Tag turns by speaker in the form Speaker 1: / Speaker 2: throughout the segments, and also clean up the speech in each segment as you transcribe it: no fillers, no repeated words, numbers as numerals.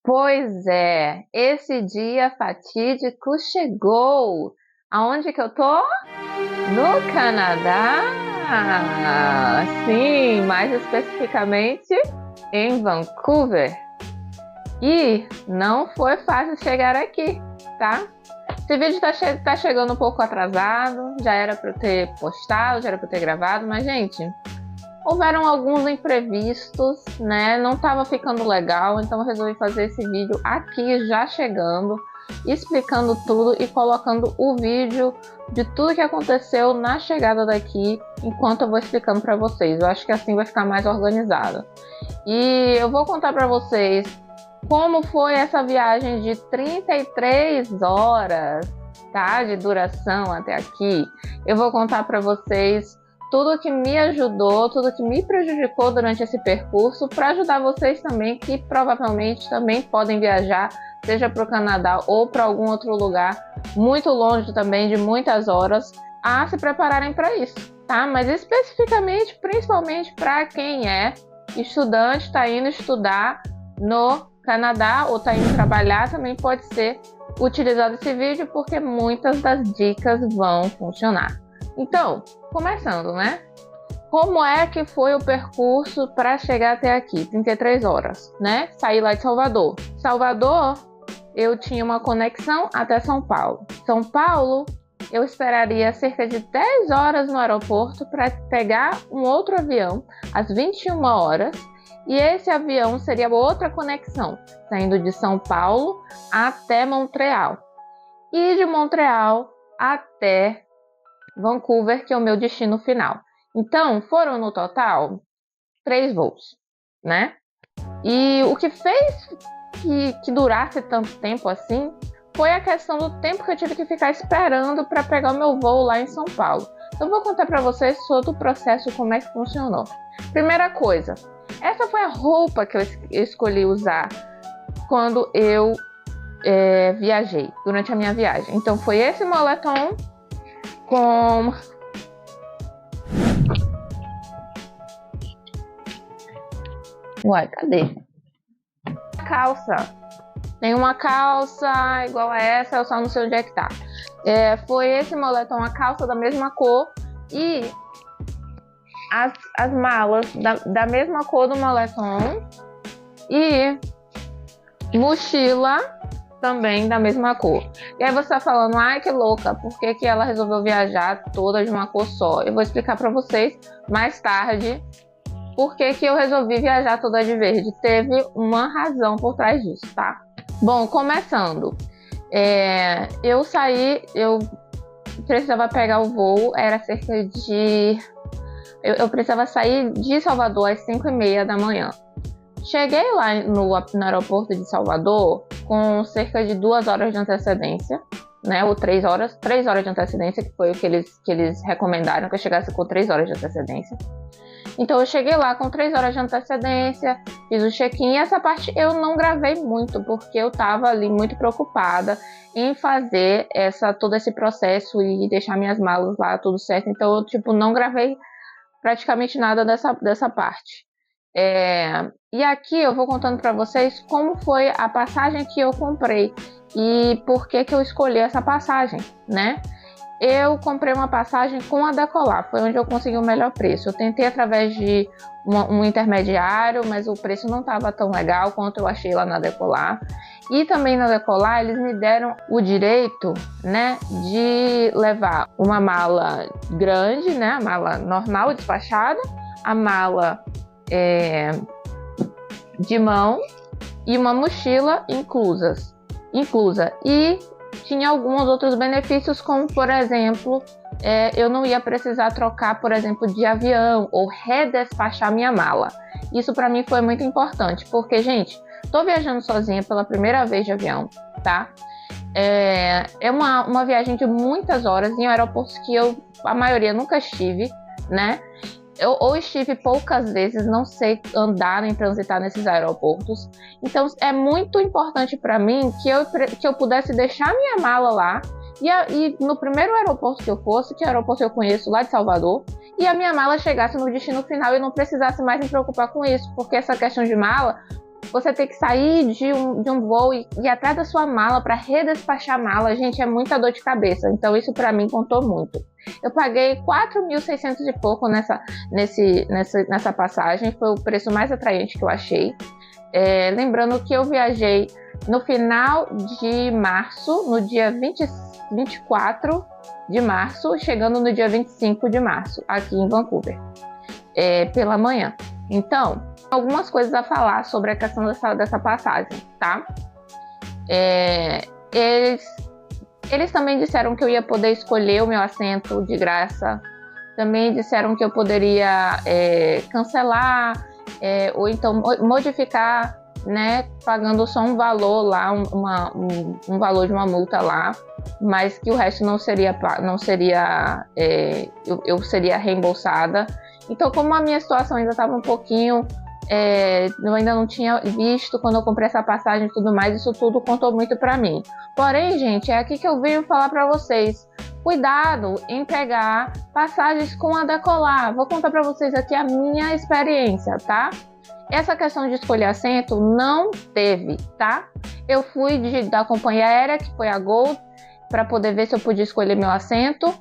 Speaker 1: Pois é, esse dia fatídico chegou. Aonde que eu tô? No Canadá. Sim, mais especificamente em Vancouver. E não foi fácil chegar aqui, tá? Esse vídeo tá chegando um pouco atrasado, já era para eu ter postado, já era para eu ter gravado, mas gente, houveram alguns imprevistos, né? Não estava ficando legal, então eu resolvi fazer esse vídeo aqui já chegando, explicando tudo e colocando o vídeo de tudo que aconteceu na chegada daqui, enquanto eu vou explicando para vocês. Eu acho que assim vai ficar mais organizado. E eu vou contar para vocês como foi essa viagem de 33 horas, tá? De duração até aqui. Eu vou contar para vocês tudo que me ajudou, tudo que me prejudicou durante esse percurso, para ajudar vocês também, que provavelmente também podem viajar, seja para o Canadá ou para algum outro lugar, muito longe também, de muitas horas, a se prepararem para isso, tá? Mas especificamente, principalmente para quem é estudante, está indo estudar no Canadá ou está indo trabalhar, também pode ser utilizado esse vídeo, porque muitas das dicas vão funcionar. Então, começando, né? Como é que foi o percurso para chegar até aqui? 33 horas, né? Saí lá de Salvador. Salvador, eu tinha uma conexão até São Paulo. São Paulo, eu esperaria cerca de 10 horas no aeroporto para pegar um outro avião às 21 horas. E esse avião seria outra conexão, saindo de São Paulo até Montreal. E de Montreal até Vancouver, que é o meu destino final. Então, foram no total 3 voos, né? E o que fez que durasse tanto tempo assim foi a questão do tempo que eu tive que ficar esperando para pegar o meu voo lá em São Paulo. Então, eu vou contar para vocês todo o processo, como é que funcionou. Primeira coisa, essa foi a roupa que eu escolhi usar quando eu viajei, durante a minha viagem. Então, foi esse moletom com uai, cadê? Calça. Tem uma calça igual a essa, eu só não sei onde é que tá. Foi esse moletom, a calça da mesma cor e as malas da mesma cor do moletom e mochila também da mesma cor. E aí você tá falando, ai que louca, por que que ela resolveu viajar toda de uma cor só? Eu vou explicar para vocês mais tarde por que que eu resolvi viajar toda de verde. Teve uma razão por trás disso, tá? Bom, começando. Eu saí, eu precisava pegar o voo, era cerca de... Eu precisava sair de Salvador às 5h30 da manhã. Cheguei lá no aeroporto de Salvador com cerca de 2 horas de antecedência, né? Ou 3 horas de antecedência, que foi o que eles recomendaram, que eu chegasse com 3 horas de antecedência. Então eu cheguei lá com 3 horas de antecedência, fiz o check-in, e essa parte eu não gravei muito, porque eu tava ali muito preocupada em fazer todo esse processo e deixar minhas malas lá tudo certo, então eu tipo não gravei praticamente nada dessa parte. E aqui eu vou contando para vocês como foi a passagem que eu comprei e por que que eu escolhi essa passagem, né? Eu comprei uma passagem com a Decolar, foi onde eu consegui o melhor preço. Eu tentei através de um intermediário, mas o preço não estava tão legal quanto eu achei lá na Decolar. E também na Decolar eles me deram o direito, né, de levar uma mala grande, né, a mala normal despachada, a mala de mão e uma mochila inclusa. E tinha alguns outros benefícios, como por exemplo, eu não ia precisar trocar, por exemplo, de avião ou redespachar minha mala. Isso para mim foi muito importante, porque, gente, tô viajando sozinha pela primeira vez de avião, tá? É uma viagem de muitas horas em aeroportos que a maioria nunca estive, né? Eu estive poucas vezes, não sei andar nem transitar nesses aeroportos. Então é muito importante para mim que eu pudesse deixar minha mala lá e no primeiro aeroporto que eu fosse, que é o aeroporto que eu conheço lá de Salvador, e a minha mala chegasse no destino final e eu não precisasse mais me preocupar com isso, porque essa questão de mala você ter que sair de um voo e ir atrás da sua mala para redespachar a mala, gente, é muita dor de cabeça. Então isso para mim contou muito. Eu paguei 4.600 e pouco nessa passagem, foi o preço mais atraente que eu achei. Lembrando que eu viajei no final de março, no dia 24 de março, chegando no dia 25 de março, aqui em Vancouver, pela manhã. Então, algumas coisas a falar sobre a questão dessa passagem, tá? Eles também disseram que eu ia poder escolher o meu assento de graça. Também disseram que eu poderia cancelar ou então modificar, né, pagando só um valor lá, um valor de uma multa lá, mas que o resto não seria eu seria reembolsada. Então, como a minha situação ainda estava um pouquinho, eu ainda não tinha visto quando eu comprei essa passagem e tudo mais, isso tudo contou muito para mim. Porém, gente, é aqui que eu venho falar para vocês. Cuidado em pegar passagens com a Decolar. Vou contar para vocês aqui a minha experiência, tá? Essa questão de escolher assento não teve, tá? Eu fui da companhia aérea, que foi a Gol, para poder ver se eu podia escolher meu assento.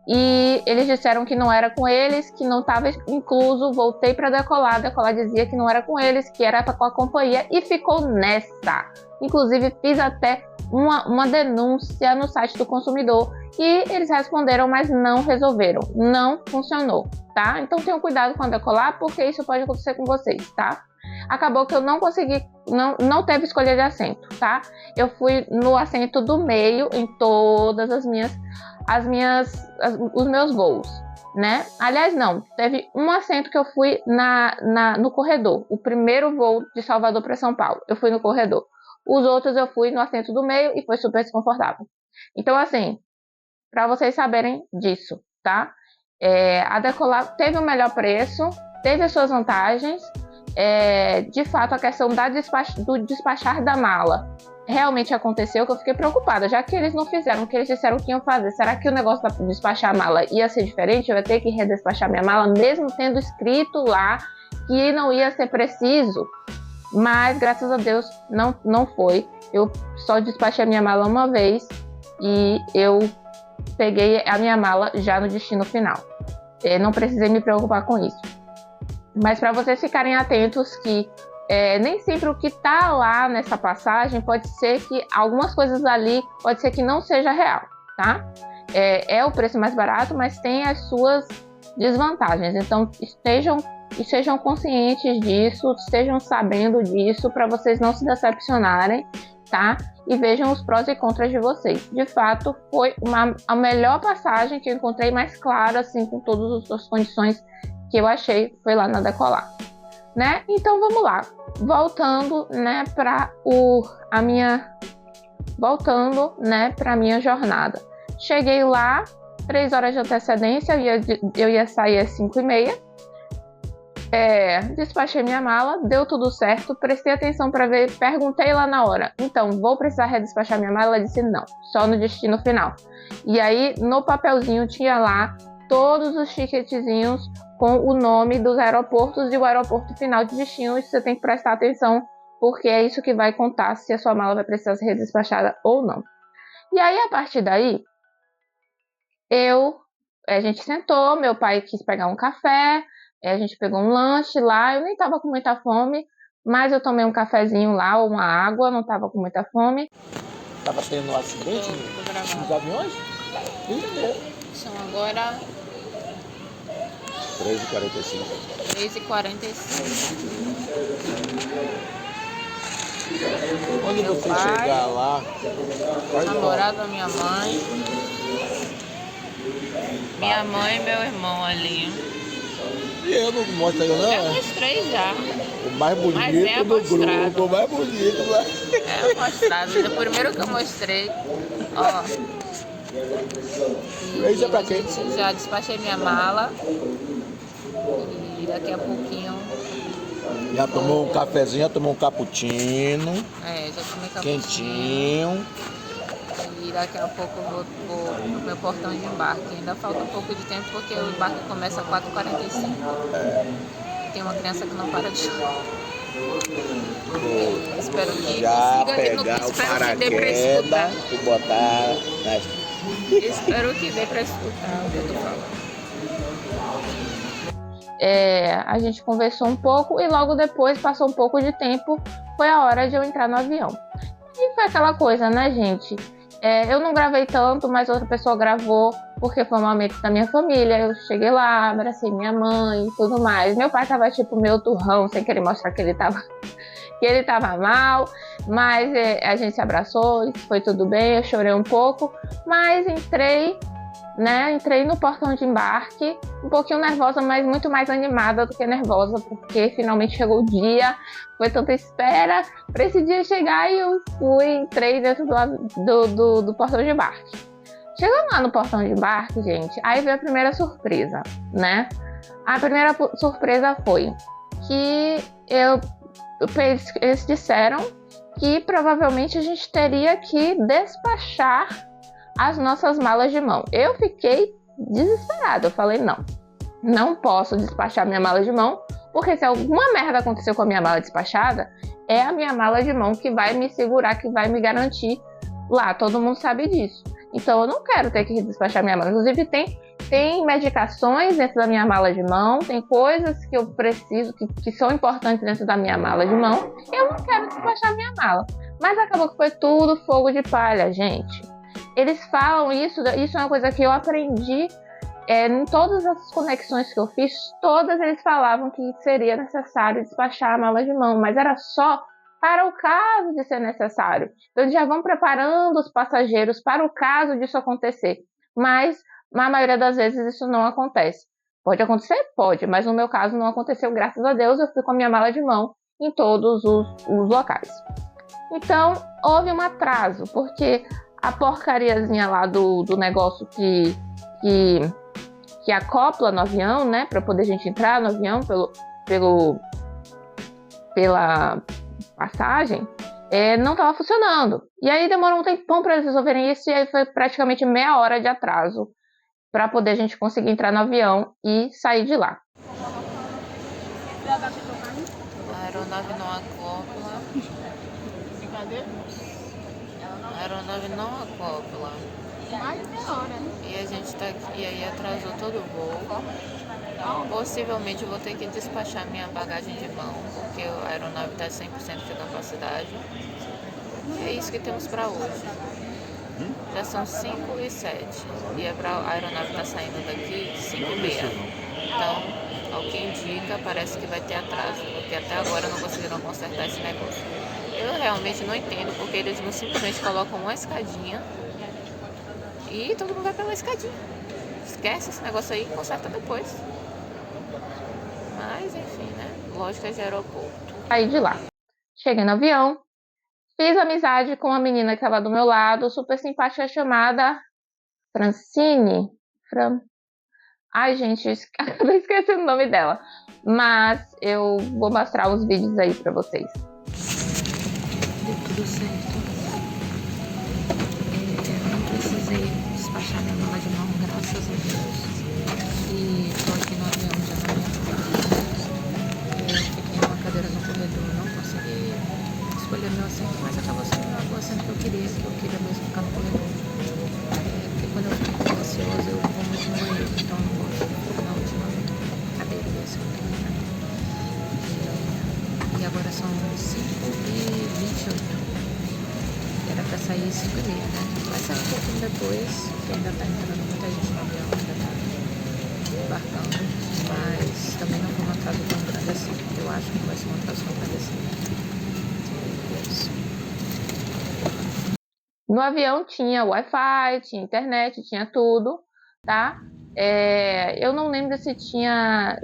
Speaker 1: E eles disseram que não era com eles, que não estava incluso. Voltei para Decolar. A Decolar dizia que não era com eles, que era com a companhia, e ficou nessa. Inclusive, fiz até uma denúncia no site do consumidor e eles responderam, mas não resolveram, não funcionou, tá? Então tenham cuidado com a Decolar, porque isso pode acontecer com vocês, tá? Acabou que eu não consegui, não teve escolha de assento, tá? Eu fui no assento do meio em todas os meus voos, né? Aliás, não, teve um assento que eu fui no corredor, o primeiro voo de Salvador para São Paulo, eu fui no corredor. Os outros eu fui no assento do meio e foi super desconfortável. Então, assim, para vocês saberem disso, tá? A Decolar teve o melhor preço, teve as suas vantagens. De fato, a questão do despachar da mala realmente aconteceu, que eu fiquei preocupada, já que eles não fizeram o que eles disseram que iam fazer. Será que o negócio de despachar a mala ia ser diferente? Eu ia ter que redespachar minha mala, mesmo tendo escrito lá que não ia ser preciso? Mas, graças a Deus, não foi. Eu só despachei a minha mala uma vez e eu peguei a minha mala já no destino final. Não precisei me preocupar com isso. Mas para vocês ficarem atentos que nem sempre o que está lá nessa passagem pode ser que algumas coisas ali pode ser que não seja real, tá? É o preço mais barato, mas tem as suas desvantagens. Então, estejam conscientes disso, estejam sabendo disso, para vocês não se decepcionarem, tá? E vejam os prós e contras de vocês. De fato, foi a melhor passagem que eu encontrei, mais clara, assim, com todas as condições que eu achei, foi lá na Decolar, né? Então, vamos lá. Voltando, né, para a minha jornada. Cheguei lá, 3 horas de antecedência, eu ia sair às 5h30. Despachei minha mala, deu tudo certo, prestei atenção para ver, perguntei lá na hora, então, vou precisar redespachar minha mala? Ela disse não, só no destino final. E aí, no papelzinho tinha lá todos os ticketzinhos com o nome dos aeroportos e o aeroporto final de destino. Isso você tem que prestar atenção, porque é isso que vai contar se a sua mala vai precisar ser redespachada ou não. E aí, a partir daí, a gente sentou, meu pai quis pegar um café, a gente pegou um lanche lá, eu nem tava com muita fome, mas eu tomei um cafezinho lá, ou uma água, não tava com muita fome.
Speaker 2: Tava tendo um acidente nos aviões?
Speaker 1: São agora
Speaker 2: 3h45.
Speaker 1: 3h45.
Speaker 2: Quando
Speaker 1: Meu
Speaker 2: você
Speaker 1: pai,
Speaker 2: chegar lá,
Speaker 1: namorado da minha mãe, minha mãe e meu irmão ali.
Speaker 2: E eu não mostro eu não?
Speaker 1: Eu mostrei já.
Speaker 2: O mais bonito
Speaker 1: Mas é
Speaker 2: do
Speaker 1: mostrado.
Speaker 2: grupo, o mais bonito.
Speaker 1: É mostrado. O primeiro que eu mostrei, ó.
Speaker 2: Isso é pra quem?
Speaker 1: Já despachei minha mala. E daqui a pouquinho.
Speaker 2: Já tomou um cafezinho, já tomou um cappuccino.
Speaker 1: Já tomei cappuccino.
Speaker 2: Quentinho.
Speaker 1: E daqui a pouco eu vou pro meu portão de embarque. Ainda falta um pouco de tempo porque o embarque começa às 4h45. Tem uma criança que não para de chorar. Espero que
Speaker 2: Já
Speaker 1: consiga,
Speaker 2: pegar o
Speaker 1: espero que dê pra escutar.
Speaker 2: paraquedas e botar nas...
Speaker 1: Espero que dê pra escutar o que eu tô falando. A gente conversou um pouco e logo depois, passou um pouco de tempo, foi a hora de eu entrar no avião. E foi aquela coisa, né, gente? Eu não gravei tanto, mas outra pessoa gravou, porque foi um momento da minha família. Eu cheguei lá, abracei minha mãe e tudo mais. Meu pai tava tipo meio turrão, sem querer mostrar que ele tava mal, mas a gente se abraçou e foi tudo bem. Eu chorei um pouco, mas entrei no portão de embarque, um pouquinho nervosa, mas muito mais animada do que nervosa, porque finalmente chegou o dia, foi tanta espera para esse dia chegar e eu entrei dentro do portão de embarque. Chegando lá no portão de embarque, gente, aí veio a primeira surpresa, né? A primeira surpresa foi que eles disseram que provavelmente a gente teria que despachar as nossas malas de mão. Eu fiquei desesperada. Eu falei, não posso despachar minha mala de mão, porque se alguma merda acontecer com a minha mala despachada, é a minha mala de mão que vai me segurar, que vai me garantir lá. Todo mundo sabe disso. Então eu não quero ter que despachar minha mala. Inclusive tem medicações dentro da minha mala de mão, tem coisas que eu preciso, que são importantes dentro da minha mala de mão. Eu não quero despachar minha mala. Mas acabou que foi tudo fogo de palha, gente. Eles falam isso é uma coisa que eu aprendi em todas as conexões que eu fiz, todas eles falavam que seria necessário despachar a mala de mão, mas era só para o caso de ser necessário. Então eles já vão preparando os passageiros para o caso disso acontecer, mas na maioria das vezes isso não acontece. Pode acontecer? Pode, mas no meu caso não aconteceu, graças a Deus, eu fui com a minha mala de mão em todos os locais. Então houve um atraso, porque a porcariazinha lá do negócio que acopla no avião, né, para poder a gente entrar no avião pela passagem, não estava funcionando. E aí demorou um tempão para eles resolverem isso, e aí foi praticamente meia hora de atraso para poder a gente conseguir entrar no avião e sair de lá.
Speaker 3: A aeronave não acopla.
Speaker 4: Cadê?
Speaker 3: A aeronave não acopla.
Speaker 4: Mais de meia hora, né?
Speaker 3: E a gente tá aqui, e aí atrasou todo o voo. Possivelmente eu vou ter que despachar minha bagagem de mão, porque a aeronave está 100% de capacidade. E é isso que temos para hoje. Já são 5h07 e a aeronave está saindo daqui 5h30. Então, ao que indica, parece que vai ter atraso, porque até agora não conseguiram consertar esse negócio. Eu realmente não entendo porque eles não simplesmente colocam uma escadinha e todo mundo vai pela escadinha. Esquece esse negócio aí e conserta depois. Mas enfim, né? Lógica de aeroporto.
Speaker 1: Saí de lá. Cheguei no avião, fiz amizade com uma menina que estava do meu lado, super simpática, chamada Francine. Ai, gente, acabei esquecendo o nome dela. Mas eu vou mostrar os vídeos aí pra vocês.
Speaker 3: Deu tudo certo. Eu não precisei despachar minha mala de mão, graças a Deus. E tô aqui no avião já na minha casa. Eu fiquei numa cadeira no corredor, não consegui escolher meu assento, mas acabou sendo o assento que eu queria mesmo ficar no corredor. Porque quando eu fico ansiosa, eu vou muito no banheiro, então eu não gosto de ficar na última cadeira desse que eu queria. E agora são 5h28. Era pra sair 5h30, né? Vai sair um pouquinho depois, porque ainda tá entrando muita gente no avião, ainda tá embarcando, mas também não foi um atraso tão grande assim. Eu acho que não vai ser um atraso tão grande assim. É isso.
Speaker 1: No avião tinha Wi-Fi, tinha internet, tinha tudo, tá? Eu não lembro se tinha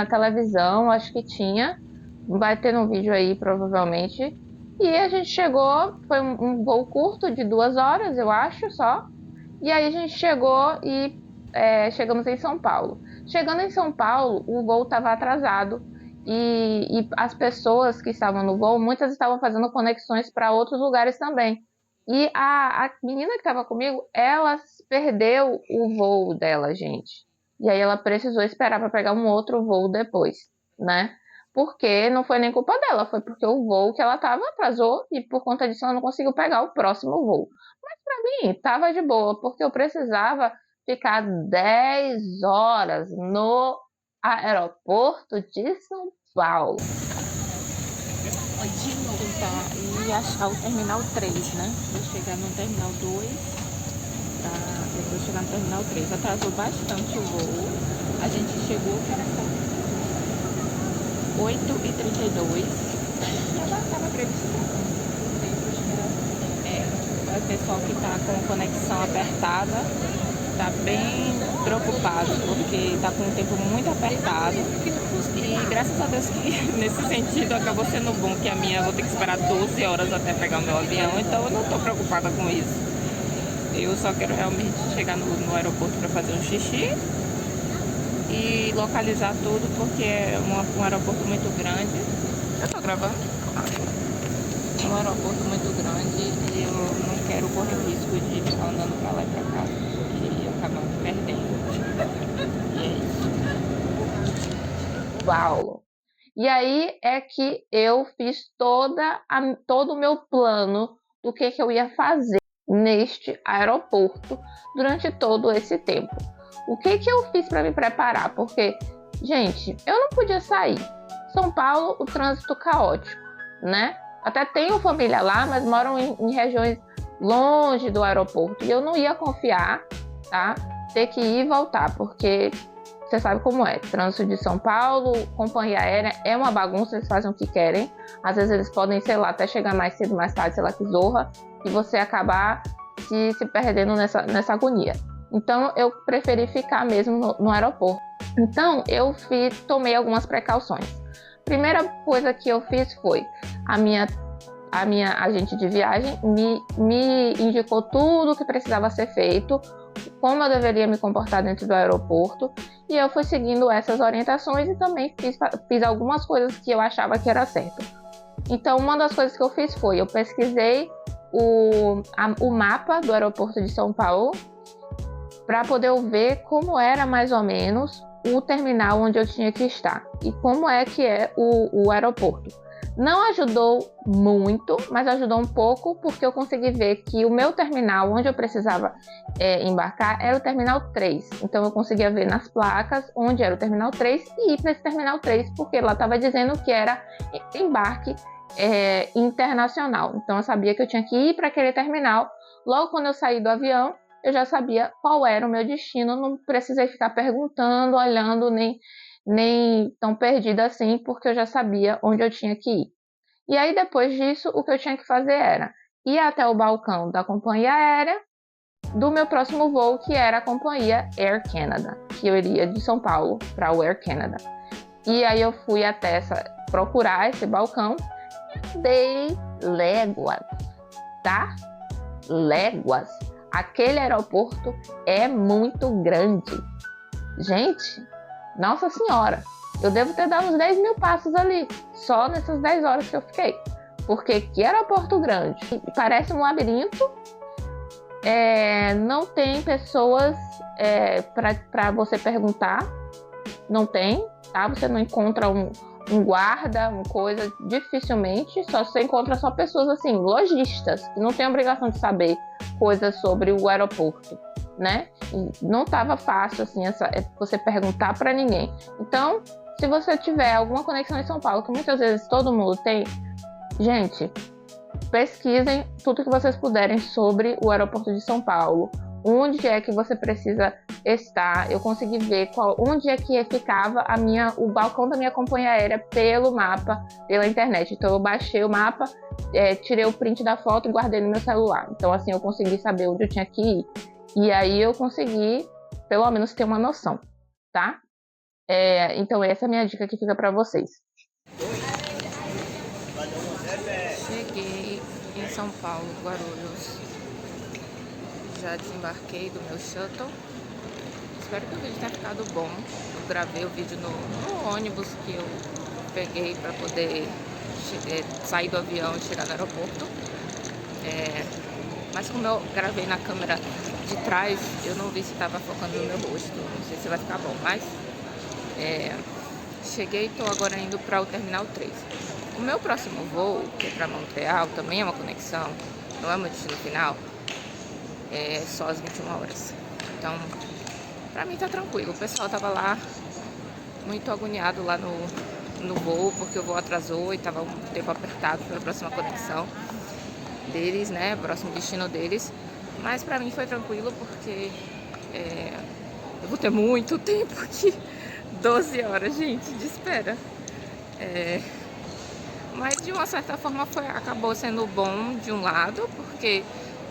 Speaker 1: televisão, acho que tinha. Vai ter no vídeo aí, provavelmente. E a gente chegou, foi um voo curto de 2 horas, eu acho, só. E aí a gente chegou e chegamos em São Paulo. Chegando em São Paulo, o voo estava atrasado. E as pessoas que estavam no voo, muitas estavam fazendo conexões para outros lugares também. E a menina que estava comigo, ela perdeu o voo dela, gente. E aí ela precisou esperar para pegar um outro voo depois, né? porque não foi nem culpa dela, foi porque o voo que ela tava atrasou e por conta disso ela não conseguiu pegar o próximo voo. Mas para mim tava de boa, porque eu precisava ficar 10 horas no aeroporto de São Paulo.
Speaker 3: Tentar ir achar o terminal 3, né? Vou chegar no terminal 2, pra depois chegar no terminal 3. Atrasou bastante o voo. A gente chegou, que era 8h32. Estava previsto o pessoal que está com conexão apertada está bem preocupado, porque está com um tempo muito apertado. E graças a Deus que nesse sentido acabou sendo bom, que a minha eu vou ter que esperar 12 horas até pegar o meu avião, então eu não estou preocupada com isso. Eu só quero realmente chegar no aeroporto para fazer um xixi e localizar tudo, porque é um aeroporto muito grande. Eu tô gravando? É um aeroporto muito grande e eu não quero correr o risco de ficar andando pra lá e pra cá, porque eu acabo me perdendo. E é isso.
Speaker 1: Paulo. E aí é que eu fiz todo o meu plano do que eu ia fazer neste aeroporto durante todo esse tempo. O que eu fiz para me preparar? Porque, gente, eu não podia sair. São Paulo, o trânsito caótico, né? Até tenho família lá, mas moram em regiões longe do aeroporto. E eu não ia confiar, tá? Ter que ir e voltar, porque você sabe como é. Trânsito de São Paulo, companhia aérea, é uma bagunça, eles fazem o que querem. Às vezes eles podem, sei lá, até chegar mais cedo, mais tarde, sei lá que zorra, e você acabar se perdendo nessa agonia. Então eu preferi ficar mesmo no aeroporto. Então eu tomei algumas precauções. Primeira coisa que eu fiz foi a minha agente de viagem me indicou tudo o que precisava ser feito, como eu deveria me comportar dentro do aeroporto, e eu fui seguindo essas orientações e também fiz algumas coisas que eu achava que era certo. Então uma das coisas que eu fiz foi, eu pesquisei o mapa do aeroporto de São Paulo para poder ver como era mais ou menos o terminal onde eu tinha que estar e como é que é o aeroporto. Não ajudou muito, mas ajudou um pouco, porque eu consegui ver que o meu terminal, onde eu precisava embarcar, era o terminal 3. Então eu conseguia ver nas placas onde era o terminal 3 e ir para esse terminal 3, porque lá estava dizendo que era embarque internacional. Então eu sabia que eu tinha que ir para aquele terminal. Logo quando eu saí do avião, eu já sabia qual era o meu destino, não precisei ficar perguntando, olhando, nem tão perdida assim, porque eu já sabia onde eu tinha que ir. E aí depois disso, o que eu tinha que fazer era ir até o balcão da companhia aérea do meu próximo voo, que era a companhia Air Canada, que eu iria de São Paulo para o Air Canada. E aí eu fui até procurar esse balcão, dei léguas, tá? Léguas. Aquele aeroporto é muito grande. Gente, nossa senhora, eu devo ter dado uns 10 mil passos ali, só nessas 10 horas que eu fiquei. Porque que aeroporto grande. Parece um labirinto, não tem pessoas para você perguntar, não tem, tá? Você não encontra um guarda, uma coisa, dificilmente, você encontra só pessoas assim, lojistas, que não tem obrigação de saber coisas sobre o aeroporto, né? E não estava fácil assim você perguntar para ninguém. Então, se você tiver alguma conexão em São Paulo, que muitas vezes todo mundo tem, gente, pesquisem tudo que vocês puderem sobre o aeroporto de São Paulo, onde é que você precisa estar. Eu consegui ver onde é que ficava o balcão da minha companhia aérea pelo mapa, pela internet. Então eu baixei o mapa, tirei o print da foto e guardei no meu celular. Então assim eu consegui saber onde eu tinha que ir. E aí eu consegui, pelo menos, ter uma noção, tá? Então essa é a minha dica que fica para vocês.
Speaker 3: Cheguei em São Paulo, Guarulhos. Já desembarquei do meu shuttle. Espero que o vídeo tenha ficado bom. Eu gravei o vídeo no ônibus que eu peguei para poder sair do avião e chegar no aeroporto. Mas como eu gravei na câmera de trás, eu não vi se estava focando no meu rosto. Não sei se vai ficar bom, mas cheguei e tô agora indo para o Terminal 3. O meu próximo voo, que é para Montreal, também é uma conexão, não é meu destino final, é só às 21 horas. Então, pra mim tá tranquilo. O pessoal tava lá muito agoniado lá no voo, porque o voo atrasou e tava um tempo apertado para a próxima conexão deles, né, próximo destino deles. Mas pra mim foi tranquilo, porque eu vou ter muito tempo aqui, 12 horas, gente, de espera. Mas de uma certa forma acabou sendo bom de um lado, porque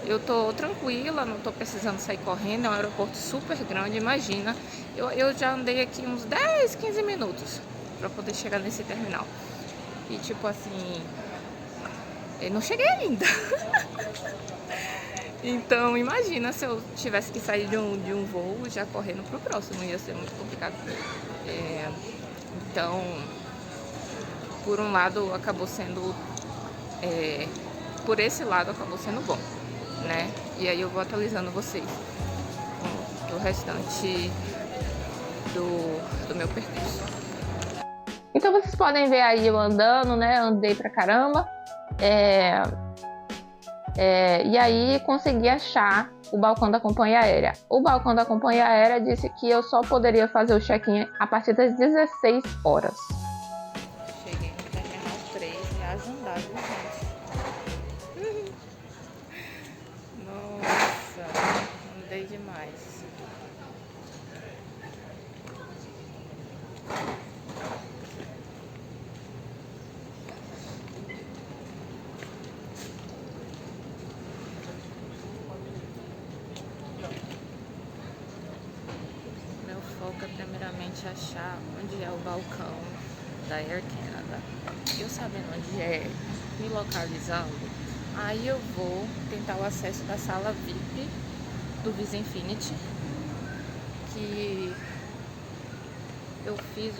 Speaker 3: eu tô tranquila, não tô precisando sair correndo, é um aeroporto super grande, imagina. Eu já andei aqui uns 10, 15 minutos pra poder chegar nesse terminal. E tipo assim, eu não cheguei ainda. Então imagina se eu tivesse que sair de um voo já correndo pro próximo, ia ser muito complicado. Então, por um lado acabou sendo, por esse lado acabou sendo bom, né? E aí eu vou atualizando vocês do restante do meu percurso.
Speaker 1: Então vocês podem ver aí eu andando, né? Andei pra caramba. E aí consegui achar o balcão da companhia aérea. O balcão da companhia aérea disse que eu só poderia fazer o check-in a partir das 16 horas.
Speaker 3: Cheguei no Terminal 3 e agendado, gente. Nossa, andei demais. Meu foco é primeiramente achar onde é o balcão da Air Canada. Eu sabendo onde é, me localizando, aí eu vou tentar o acesso da sala VIP do Visa Infinity, que eu fiz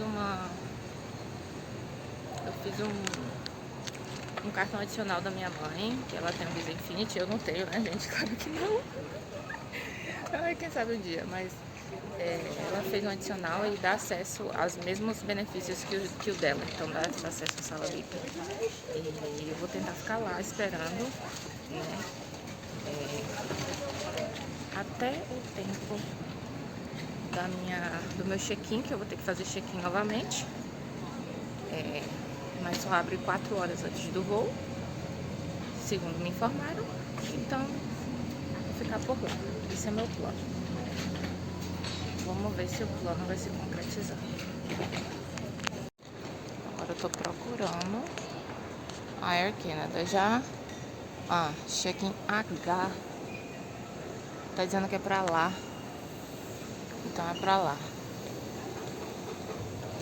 Speaker 3: um cartão adicional da minha mãe, que ela tem o Visa Infinity, eu não tenho, né, gente? Claro que não. Ai, quem sabe um dia, mas ela fez um adicional e dá acesso aos mesmos benefícios que o dela, então dá acesso à sala VIP. E eu vou tentar ficar lá esperando, né, até o tempo do meu check-in, que eu vou ter que fazer check-in novamente, mas só abre 4 horas antes do voo, segundo me informaram, então vou ficar por lá. Esse é meu plano. Vamos ver se o plano vai se concretizar. Agora eu tô procurando a Air Canada já. Check-in H. Tá dizendo que é pra lá. Então é pra lá.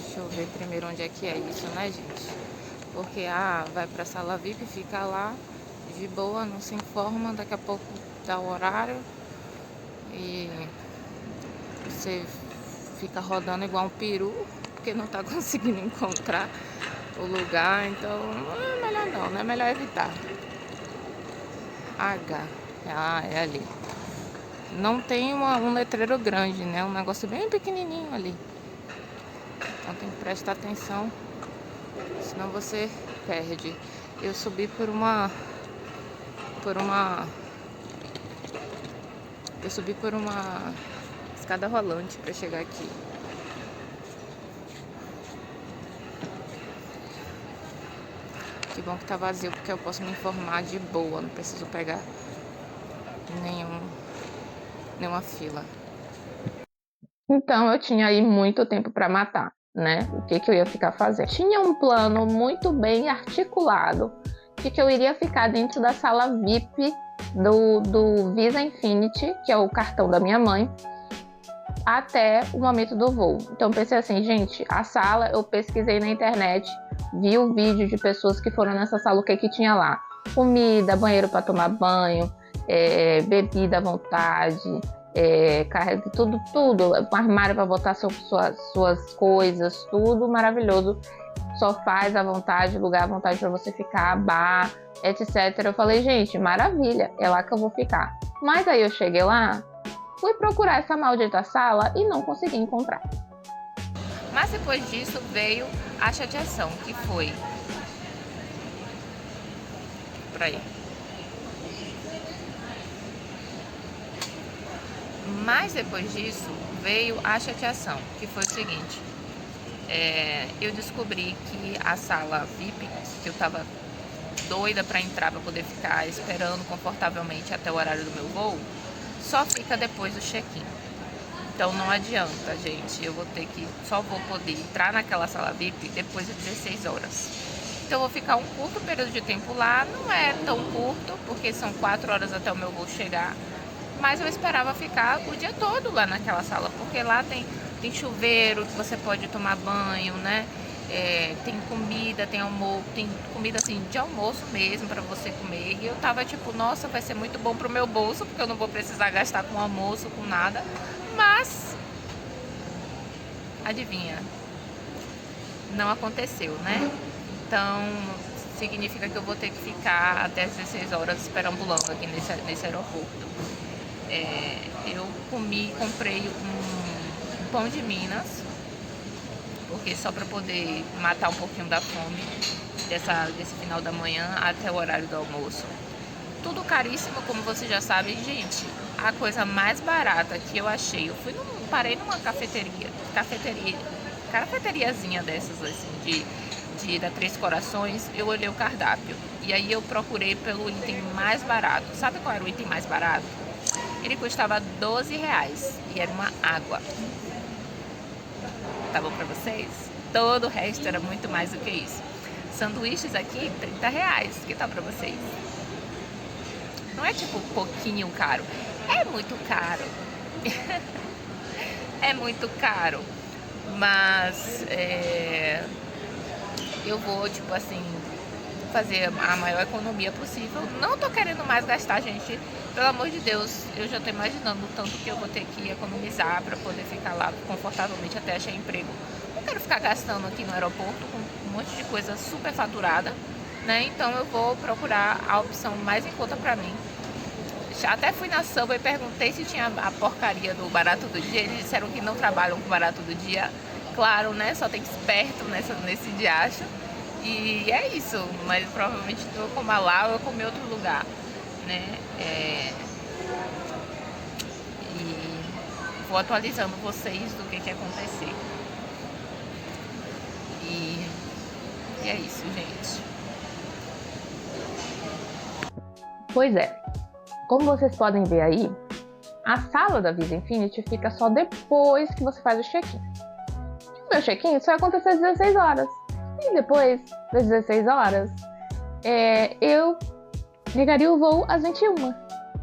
Speaker 3: Deixa eu ver primeiro onde é que é isso, né, gente? Porque vai pra sala VIP, fica lá de boa, não se informa, daqui a pouco dá o horário e você fica rodando igual um peru, porque não tá conseguindo encontrar o lugar, então é melhor não, né? É melhor evitar. H, é ali. Não tem um letreiro grande, né? Um negócio bem pequenininho ali. Então tem que prestar atenção, senão você perde. Eu subi por uma escada rolante para chegar aqui. Que bom que tá vazio, porque eu posso me informar de boa, não preciso pegar nenhuma fila.
Speaker 1: Então eu tinha aí muito tempo para matar, né? O que eu ia ficar fazendo? Tinha um plano muito bem articulado de que eu iria ficar dentro da sala VIP do Visa Infinity, que é o cartão da minha mãe, até o momento do voo. Então pensei assim, gente, a sala, eu pesquisei na internet, vi o vídeo de pessoas que foram nessa sala, o que tinha lá? Comida, banheiro para tomar banho, bebida à vontade, tudo, um armário para botar suas coisas, tudo maravilhoso, sofás à vontade, lugar à vontade para você ficar, bar, etc. Eu falei, gente, maravilha, é lá que eu vou ficar. Mas aí eu cheguei lá, fui procurar essa maldita sala e não consegui encontrar.
Speaker 3: Mas depois disso veio a chateação, que foi... Por aí. Mas depois disso veio a chateação, que foi o seguinte. Eu descobri que a sala VIP, que eu tava doida pra entrar, pra poder ficar esperando confortavelmente até o horário do meu voo, só fica depois do check-in. Então não adianta, gente, só vou poder entrar naquela sala VIP depois de 16 horas. Então eu vou ficar um curto período de tempo lá, não é tão curto, porque são 4 horas até o meu voo chegar, mas eu esperava ficar o dia todo lá naquela sala, porque lá tem chuveiro que você pode tomar banho, né? Tem comida, tem almoço, tem comida assim de almoço mesmo pra você comer. E eu tava tipo, nossa, vai ser muito bom pro meu bolso, porque eu não vou precisar gastar com almoço, com nada. Mas, adivinha, não aconteceu, né? Então, significa que eu vou ter que ficar até as 16 horas perambulando aqui nesse aeroporto. Eu comprei um pão de Minas, porque só para poder matar um pouquinho da fome desse final da manhã até o horário do almoço. Tudo caríssimo, como vocês já sabem, gente. A coisa mais barata que eu achei, parei numa cafeteriazinha dessas assim, da Três Corações. Eu olhei o cardápio e aí eu procurei pelo item mais barato. Sabe qual era o item mais barato? Ele custava R$12 e era uma água. Tá bom pra vocês? Todo o resto era muito mais do que isso. Sanduíches aqui, R$30. Que tal pra vocês? Não é tipo um pouquinho caro. É muito caro. É muito caro. Mas eu vou, tipo assim, fazer a maior economia possível. Não tô querendo mais gastar, gente. Pelo amor de Deus, eu já tô imaginando o tanto que eu vou ter que economizar pra poder ficar lá confortavelmente até achar emprego. Não quero ficar gastando aqui no aeroporto com um monte de coisa super faturada, né? Então eu vou procurar a opção mais em conta pra mim. Até fui na Subway e perguntei se tinha a porcaria do barato do dia. Eles disseram que não trabalham com barato do dia. Claro, né? Só tem esperto nesse diacho. E é isso. Mas provavelmente eu vou comer lá ou eu comer em outro lugar, né? E vou atualizando vocês do que acontecer. E é isso, gente.
Speaker 1: Pois é. Como vocês podem ver aí, a sala da Visa Infinity fica só depois que você faz o check-in. O meu check-in só vai acontecer às 16 horas. E depois das 16 horas, eu ligaria o voo às 21.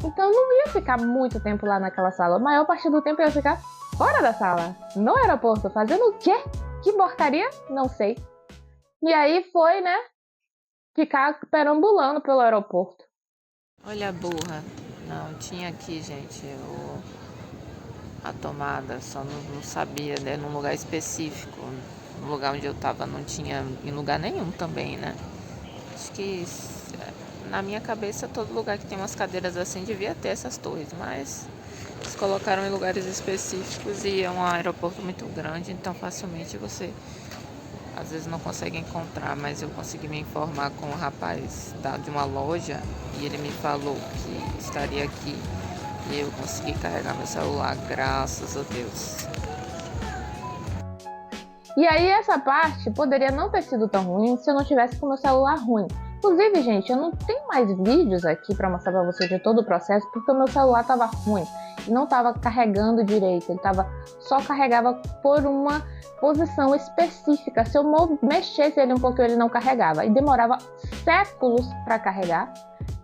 Speaker 1: Então eu não ia ficar muito tempo lá naquela sala. A maior parte do tempo eu ia ficar fora da sala, no aeroporto, fazendo o quê? Que porcaria? Não sei. E aí foi, né, ficar perambulando pelo aeroporto.
Speaker 3: Olha a burra. Não, tinha aqui, gente, a tomada, só não sabia, né, num lugar específico. No lugar onde eu tava não tinha em lugar nenhum também, né? Acho que na minha cabeça todo lugar que tem umas cadeiras assim devia ter essas torres, mas eles colocaram em lugares específicos e é um aeroporto muito grande, então facilmente você às vezes não consegue encontrar, mas eu consegui me informar com um rapaz de uma loja e ele me falou que estaria aqui e eu consegui carregar meu celular, graças a Deus.
Speaker 1: E aí essa parte poderia não ter sido tão ruim se eu não tivesse com o meu celular ruim. Inclusive, gente, eu não tenho mais vídeos aqui para mostrar para vocês de todo o processo porque o meu celular estava ruim e não estava carregando direito, ele só carregava por uma posição específica. Se eu mexesse ele um pouquinho, ele não carregava e demorava séculos para carregar.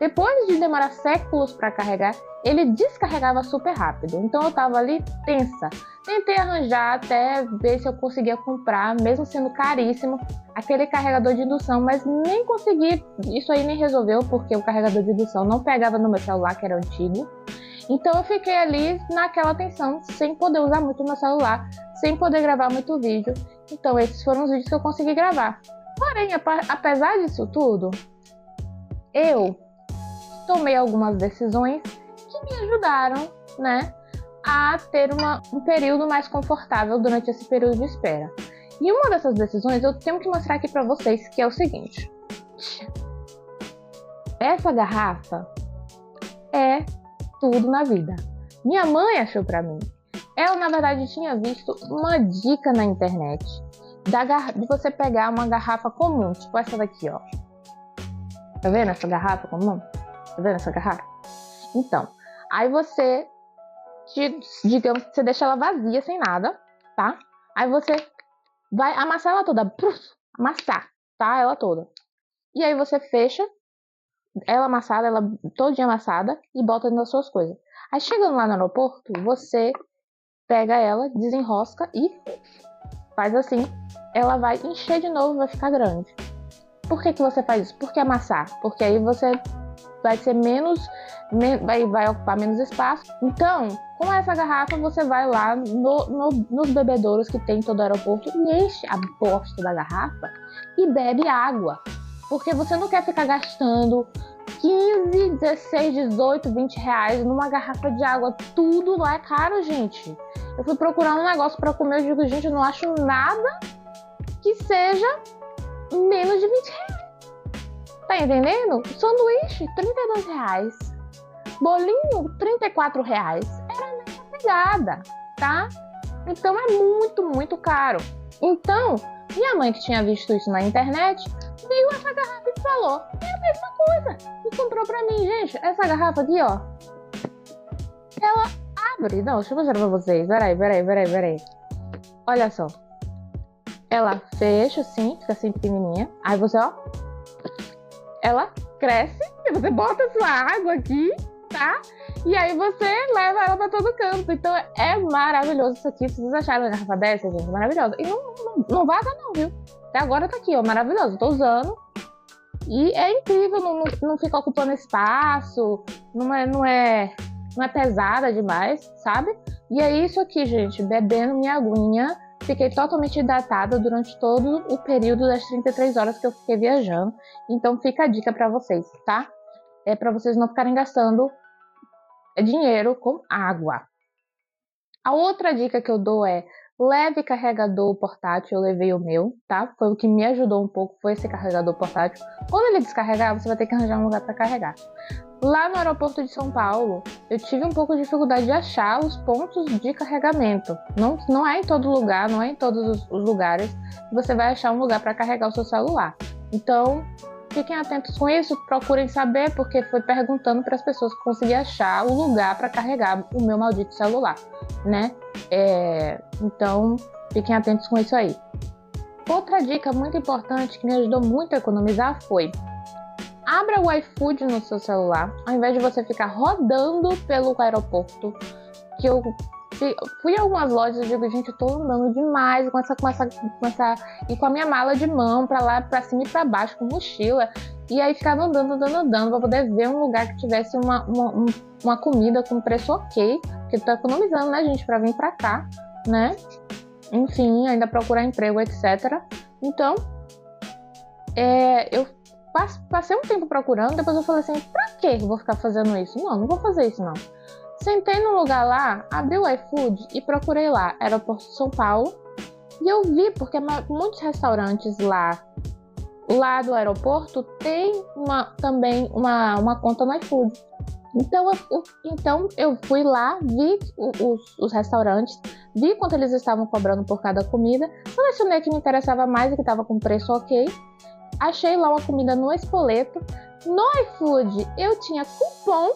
Speaker 1: Depois de demorar séculos para carregar, ele descarregava super rápido. Então eu tava ali tensa. Tentei arranjar até ver se eu conseguia comprar, mesmo sendo caríssimo, aquele carregador de indução, mas nem consegui. Isso aí nem resolveu, porque o carregador de indução não pegava no meu celular, que era antigo. Então eu fiquei ali naquela tensão, sem poder usar muito o meu celular, sem poder gravar muito vídeo. Então esses foram os vídeos que eu consegui gravar. Porém, apesar disso tudo, eu tomei algumas decisões que me ajudaram, né, a ter um período mais confortável durante esse período de espera. E uma dessas decisões eu tenho que mostrar aqui pra vocês, que é o seguinte. Essa garrafa é tudo na vida. Minha mãe achou pra mim. Ela, na verdade, tinha visto uma dica na internet de você pegar uma garrafa comum, tipo essa daqui, ó. Tá vendo essa garrafa comum? Tá vendo essa garrafa? Então, aí você, digamos que você deixa ela vazia, sem nada, tá? Aí você vai amassar ela toda, amassar, tá? Ela toda. E aí você fecha ela amassada, ela todinha amassada e bota nas suas coisas. Aí chegando lá no aeroporto, você pega ela, desenrosca e faz assim. Ela vai encher de novo, vai ficar grande. Por que você faz isso? Por que amassar? Porque aí você vai ser vai ocupar menos espaço. Então, com essa garrafa, você vai lá nos bebedouros que tem em todo o aeroporto e enche a bosta da garrafa e bebe água. Porque você não quer ficar gastando 15, 16, 18, 20 reais numa garrafa de água. Tudo lá é caro, gente. Eu fui procurar um negócio pra comer, eu digo, gente, eu não acho nada que seja menos de 20 reais. Tá entendendo? Sanduíche, 32 reais. Bolinho, 34 reais. Era nessa pegada, tá? Então é muito, muito caro. Então, minha mãe, que tinha visto isso na internet, viu essa garrafa e falou, é a mesma coisa. E comprou pra mim, gente. Essa garrafa aqui, ó. Ela abre. Não, deixa eu mostrar pra vocês. Peraí. Olha só. Ela fecha assim, fica assim pequenininha. Aí você, ó. Ela cresce e você bota sua água aqui, tá? E aí você leva ela pra todo canto. Então é maravilhoso isso aqui. Se vocês acharam uma garrafa dessa, gente, maravilhosa. E não vaza não, viu? Até agora tá aqui, ó, maravilhoso. Tô usando. E é incrível, não fica ocupando espaço. Não é pesada demais, sabe? E é isso aqui, gente. Bebendo minha aguinha. Fiquei totalmente hidratada durante todo o período das 33 horas que eu fiquei viajando. Então fica a dica pra vocês, tá? É pra vocês não ficarem gastando dinheiro com água. A outra dica que eu dou é leve carregador portátil. Eu levei o meu, tá? Foi o que me ajudou um pouco, foi esse carregador portátil. Quando ele descarregar, você vai ter que arranjar um lugar para carregar. Lá no aeroporto de São Paulo, eu tive um pouco de dificuldade de achar os pontos de carregamento. Não é em todo lugar, não é em todos os lugares que você vai achar um lugar para carregar o seu celular. Então, fiquem atentos com isso, procurem saber, porque foi perguntando para as pessoas que conseguiam achar o lugar para carregar o meu maldito celular, né? Então, fiquem atentos com isso aí. Outra dica muito importante que me ajudou muito a economizar foi: abra o iFood no seu celular, ao invés de você ficar rodando pelo aeroporto. Que eu fui em algumas lojas e digo, gente, eu tô andando demais e com a minha mala de mão pra lá, pra cima e pra baixo, com mochila. E aí ficava andando pra poder ver um lugar que tivesse uma comida com preço ok. Porque tô economizando, né, gente, pra vir pra cá, né? Enfim, ainda procurar emprego, etc. Então, eu passei um tempo procurando, depois eu falei assim, pra que eu vou ficar fazendo isso? Não vou fazer isso, não. Sentei num lugar lá, abri o iFood e procurei lá, aeroporto de São Paulo. E eu vi, porque muitos restaurantes lá do aeroporto tem também uma conta no iFood. Então eu fui lá, vi os restaurantes, vi quanto eles estavam cobrando por cada comida, selecionei que me interessava mais e que estava com preço ok. Achei lá uma comida no Espoleto. No iFood eu tinha cupom,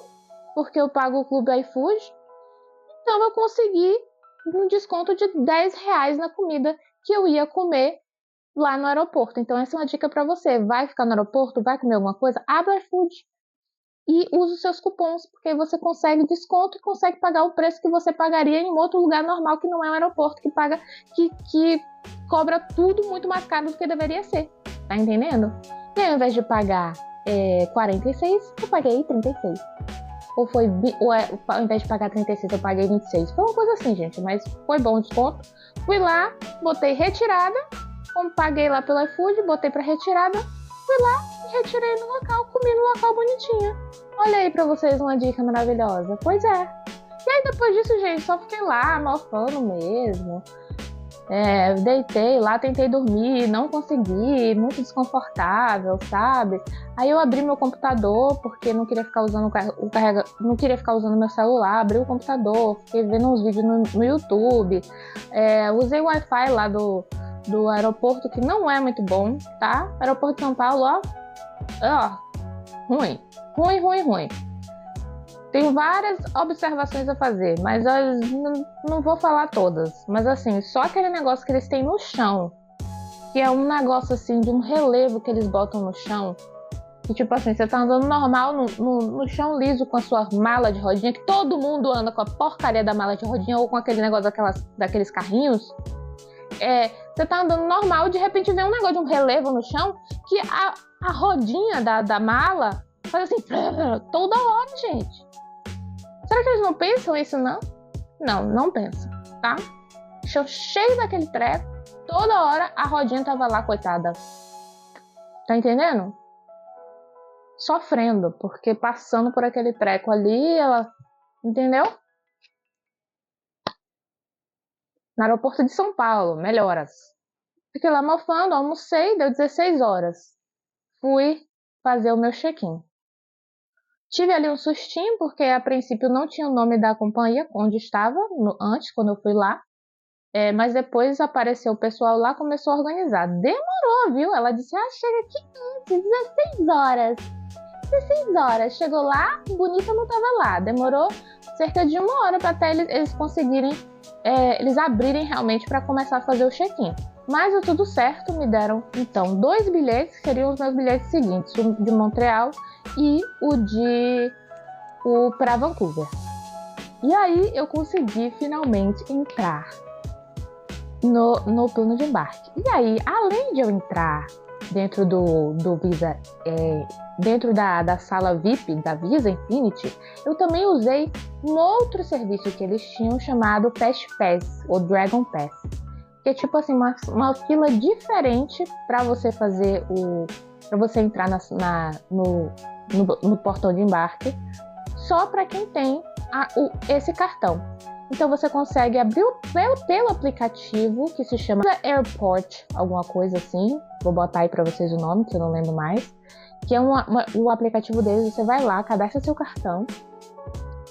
Speaker 1: porque eu pago o clube iFood. Então eu consegui um desconto de 10 reais na comida que eu ia comer lá no aeroporto. Então essa é uma dica para você. Vai ficar no aeroporto, vai comer alguma coisa? Abre o iFood e use os seus cupons, porque aí você consegue desconto e consegue pagar o preço que você pagaria em outro lugar normal que não é um aeroporto, que cobra tudo muito mais caro do que deveria ser. Tá entendendo? E ao invés de pagar 46, eu paguei 36. Ou ao invés de pagar 36, eu paguei 26. Foi uma coisa assim, gente, mas foi bom o desconto. Fui lá, botei retirada, como paguei lá pelo iFood, botei pra retirada, fui lá e retirei no local, comi no local bonitinho. Olha aí pra vocês uma dica maravilhosa. Pois é. E aí depois disso, gente, só fiquei lá, morfando mesmo. Deitei lá, tentei dormir, não consegui, muito desconfortável, sabe? Aí eu abri meu computador, porque não queria ficar usando não queria ficar usando meu celular, abri o computador, fiquei vendo uns vídeos no YouTube, usei o Wi-Fi lá do aeroporto, que não é muito bom, tá? Aeroporto de São Paulo, ruim. Tenho várias observações a fazer, mas eu não vou falar todas. Mas assim, só aquele negócio que eles têm no chão, que é um negócio assim de um relevo que eles botam no chão, que tipo assim, você tá andando normal no chão liso com a sua mala de rodinha, que todo mundo anda com a porcaria da mala de rodinha ou com aquele negócio daqueles carrinhos. Você tá andando normal, de repente vem um negócio de um relevo no chão, que a rodinha da mala faz assim, toda hora, gente. Será que eles não pensam isso, não? Não pensam, tá? Chão cheio daquele treco, toda hora a rodinha tava lá, coitada. Tá entendendo? Sofrendo, porque passando por aquele treco ali, ela... Entendeu? No aeroporto de São Paulo, melhoras. Fiquei lá mofando, almocei, deu 16 horas. Fui fazer o meu check-in. Tive ali um sustinho, porque a princípio não tinha o nome da companhia onde estava, antes, quando eu fui lá. Mas depois apareceu o pessoal lá, começou a organizar. Demorou, viu? Ela disse, chega aqui antes, 16 horas. 16 horas. Chegou lá, Bonita não estava lá. Demorou cerca de 1 hora para até eles conseguirem, eles abrirem realmente para começar a fazer o check-in. Mas deu tudo certo, me deram então 2 bilhetes, que seriam os meus bilhetes seguintes, o de Montreal e o para Vancouver. E aí eu consegui finalmente entrar no plano de embarque. E aí, além de eu entrar dentro do Visa, dentro da sala VIP da Visa Infinity, eu também usei um outro serviço que eles tinham chamado Fast Pass, ou Dragon Pass, que é tipo assim, uma fila diferente para você fazer para você entrar no portão de embarque, só para quem tem esse cartão. Então você consegue abrir pelo aplicativo que se chama Airport, alguma coisa assim. Vou botar aí para vocês o nome, que eu não lembro mais. Que é o aplicativo deles, você vai lá, cadastra seu cartão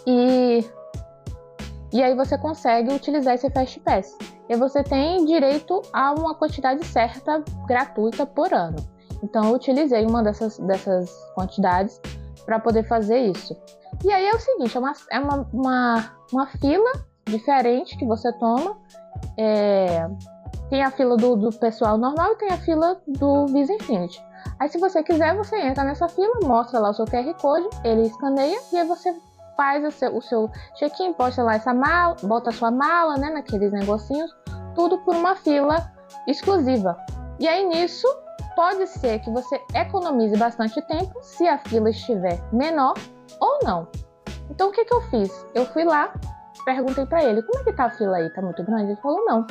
Speaker 1: e aí você consegue utilizar esse Fast Pass. E você tem direito a uma quantidade certa gratuita por ano. Então eu utilizei uma dessas quantidades para poder fazer isso. E aí é o seguinte, é uma fila diferente que você toma. Tem a fila do pessoal normal e tem a fila do Visa Infinity. Aí se você quiser, você entra nessa fila, mostra lá o seu QR Code, ele escaneia e aí você faz o seu check-in, bota lá bota a sua mala, né, naqueles negocinhos, tudo por uma fila exclusiva. E aí nisso, pode ser que você economize bastante tempo se a fila estiver menor ou não. Então o que eu fiz? Eu fui lá, perguntei pra ele, como é que tá a fila aí? Tá muito grande? Ele falou, não.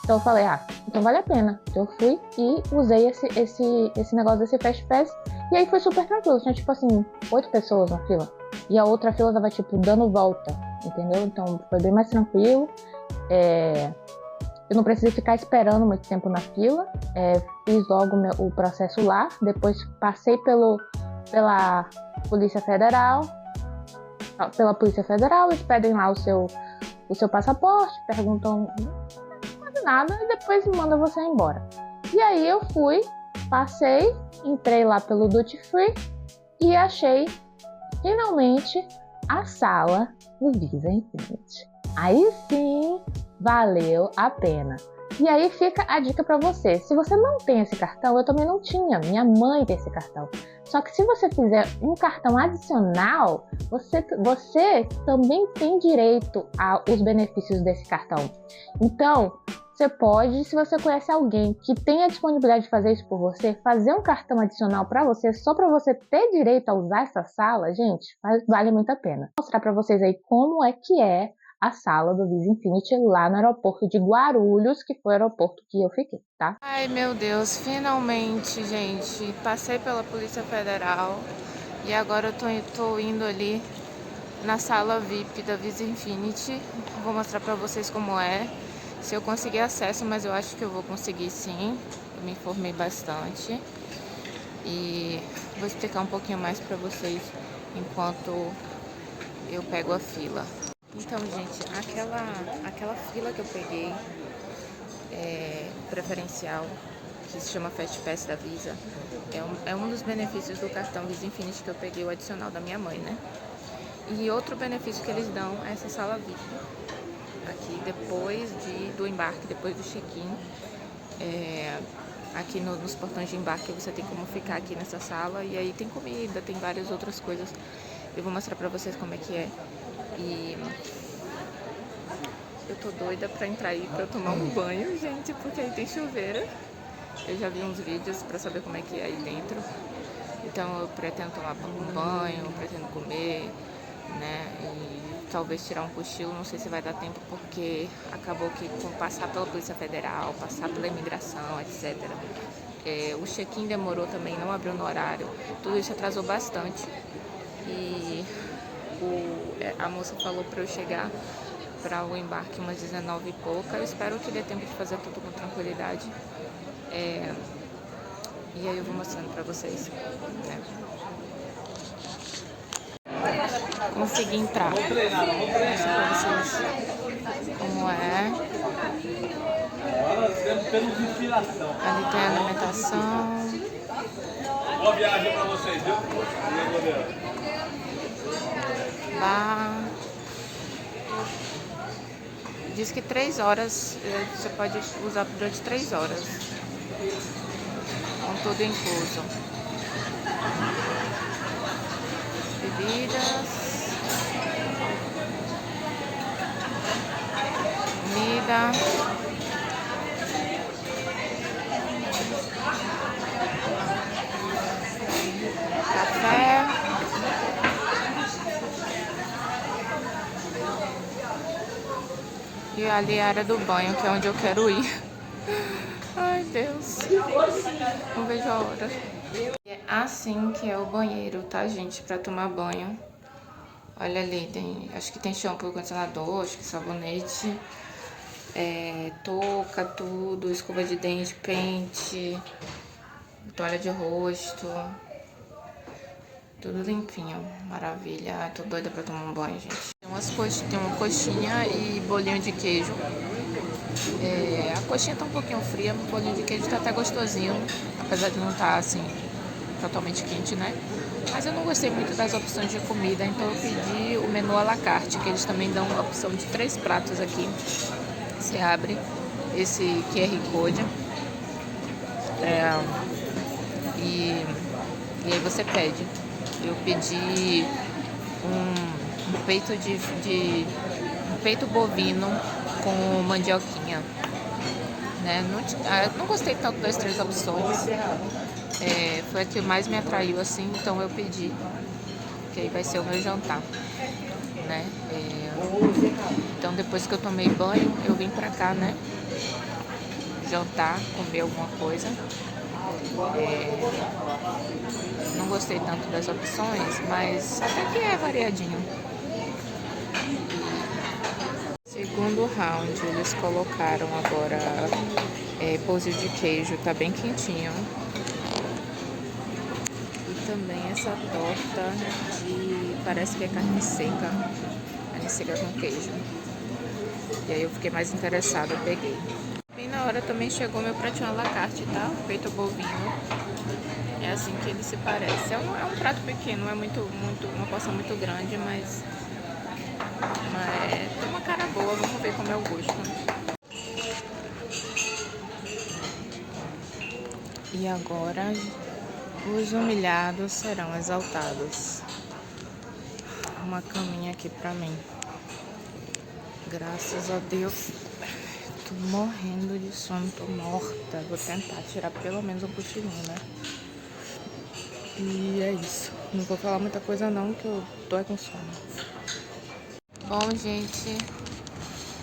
Speaker 1: Então eu falei, então vale a pena. Então eu fui e usei esse negócio desse Fast Pass. E aí foi super tranquilo. Tinha tipo assim, 8 pessoas na fila. E a outra fila tava tipo dando volta, entendeu? Então foi bem mais tranquilo. Eu não precisei ficar esperando muito tempo na fila. Fiz logo o processo lá. Depois passei pela Polícia Federal. Pela Polícia Federal, eles pedem lá o seu passaporte, perguntam nada e depois manda você embora. E aí eu fui, passei, entrei lá pelo Duty Free e achei finalmente a sala do Visa Infinity. Aí sim, valeu a pena. E aí fica a dica para você. Se você não tem esse cartão, eu também não tinha. Minha mãe tem esse cartão. Só que se você fizer um cartão adicional, você também tem direito aos benefícios desse cartão. Então, você pode, se você conhece alguém que tem a disponibilidade de fazer isso por você, fazer um cartão adicional para você, só para você ter direito a usar essa sala, gente, vale muito a pena. Vou mostrar para vocês aí como é que é a sala do Visa Infinity lá no aeroporto de Guarulhos, que foi o aeroporto que eu fiquei, tá?
Speaker 3: Ai, meu Deus, finalmente, gente, passei pela Polícia Federal e agora eu tô indo ali na sala VIP da Visa Infinity. Vou mostrar pra vocês como é. se eu conseguir acesso, mas eu acho que eu vou conseguir sim. Eu me informei bastante. E vou explicar um pouquinho mais pra vocês enquanto eu pego a fila. Então, gente, aquela fila que eu peguei preferencial, que se chama Fast Pass da Visa, é um dos benefícios do cartão Visa Infinity que eu peguei, o adicional da minha mãe, né? E outro benefício que eles dão é essa sala VIP, aqui depois do embarque, depois do check-in. Aqui nos portões de embarque você tem como ficar aqui nessa sala, e aí tem comida, tem várias outras coisas. Eu vou mostrar pra vocês como é que é. E eu tô doida pra entrar aí pra eu tomar um banho, gente, porque aí tem chuveira. Eu já vi uns vídeos pra saber como é que é aí dentro. Então eu pretendo tomar um banho, pretendo comer, né, e talvez tirar um cochilo. Não sei se vai dar tempo, porque acabou que com passar pela Polícia Federal, passar pela imigração, etc. O check-in demorou também, não abriu no horário. Tudo isso atrasou bastante. E a moça falou pra eu chegar para o embarque umas 19 e pouca. Eu espero que dê tempo de fazer tudo com tranquilidade. E aí eu vou mostrando pra vocês, né? Consegui entrar. Vou mostrar pra vocês como é. Ali tem a alimentação.
Speaker 5: Boa viagem pra vocês, viu?
Speaker 3: Bar. Diz que 3 horas, você pode usar durante 3 horas. Com tudo incluso. Bebidas. Comida. Café. E ali a área do banho, que é onde eu quero ir. Ai, Deus. Não vejo a hora. É assim que é o banheiro, tá, gente? Pra tomar banho. Olha ali, acho que tem shampoo, condicionador, acho que sabonete, touca, tudo, escova de dente, pente, toalha de rosto. Tudo limpinho, maravilha. Ai, tô doida pra tomar um banho, gente. Tem uma coxinha e bolinho de queijo. A coxinha tá um pouquinho fria, o bolinho de queijo tá até gostosinho, apesar de não estar assim totalmente quente, né? Mas eu não gostei muito das opções de comida, então eu pedi o menu à la carte, que eles também dão a opção de 3 pratos aqui. Você abre esse QR Code e aí você pede. Eu pedi um peito bovino com mandioquinha, né? Não gostei tanto das 3 opções. Foi a que mais me atraiu, assim, então eu pedi, que aí vai ser o meu jantar, né? Então depois que eu tomei banho, eu vim pra cá, né? Jantar, comer alguma coisa. Não gostei tanto das opções, mas até que é variadinho. Segundo round, eles colocaram agora pãozinho de queijo, tá bem quentinho. E também essa torta parece que é carne seca com queijo. E aí eu fiquei mais interessada, eu peguei. Bem na hora também chegou meu pratinho à la carte, tá? Peito bovino. É assim que ele se parece. É um prato pequeno, não é uma porção muito grande, mas tem uma cara boa. Vamos ver como é o gosto. E agora os humilhados serão exaltados. Uma caminha aqui pra mim. Graças a Deus. Tô morrendo de sono, tô morta. Vou tentar tirar pelo menos um cochilinho, né? E é isso. Não vou falar muita coisa não, que eu tô com sono. Bom, gente,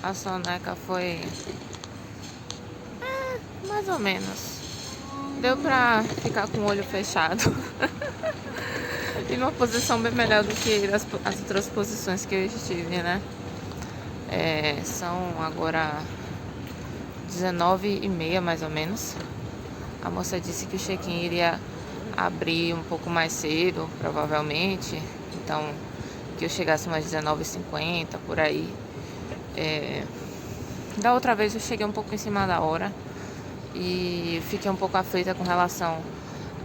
Speaker 3: a soneca foi mais ou menos. Deu pra ficar com o olho fechado. E numa posição bem melhor do que as outras posições que eu estive, né? São agora 19h30 mais ou menos. A moça disse que o check-in iria abrir um pouco mais cedo, provavelmente. Então, que eu chegasse umas 19h50, por aí. Da outra vez eu cheguei um pouco em cima da hora e fiquei um pouco aflita com relação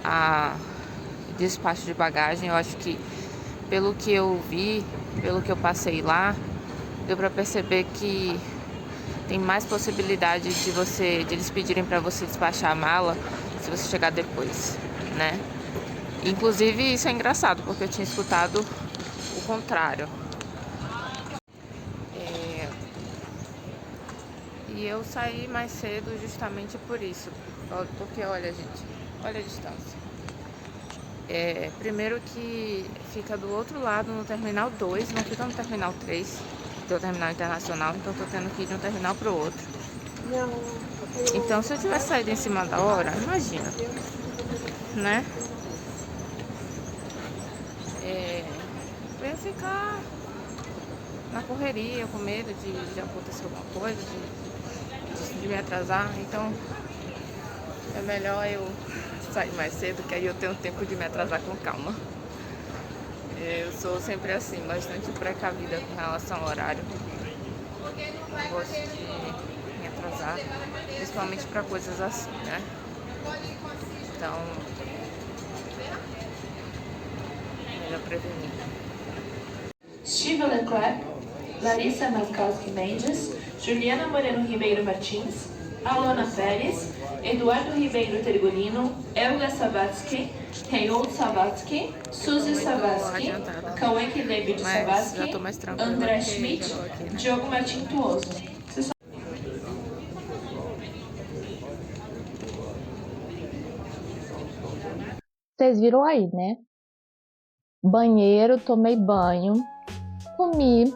Speaker 3: a despacho de bagagem. Eu acho que, pelo que eu vi, pelo que eu passei lá, deu pra perceber que tem mais possibilidade de eles pedirem pra você despachar a mala se você chegar depois, né? Inclusive, isso é engraçado, porque eu tinha escutado o contrário. E eu saí mais cedo justamente por isso. Porque, olha, gente, olha a distância. Primeiro que fica do outro lado, no Terminal 2, não fica no Terminal 3, que é o Terminal Internacional, então eu tô tendo que ir de um terminal pro outro. Então, se eu tivesse saído em cima da hora, imagina, né? Eu ia ficar na correria, com medo de acontecer alguma coisa, de me atrasar. Então, é melhor eu sair mais cedo, que aí eu tenho tempo de me atrasar com calma. Eu sou sempre assim, bastante precavida com relação ao horário. Eu gosto de me atrasar, principalmente para coisas assim, né? Então, melhor prevenir.
Speaker 6: Steven Leclerc, Larissa Maskowski Mendes, Juliana Moreno Ribeiro Martins, Alana Pérez, Eduardo Ribeiro Tergolino, Elga Savatsky, Reinhold Savatsky, Suzy Savatsky, Kaweki David Savatsky, André Schmidt, Diogo Martim Tuoso.
Speaker 1: Vocês viram aí, né? Banheiro, tomei banho, comi,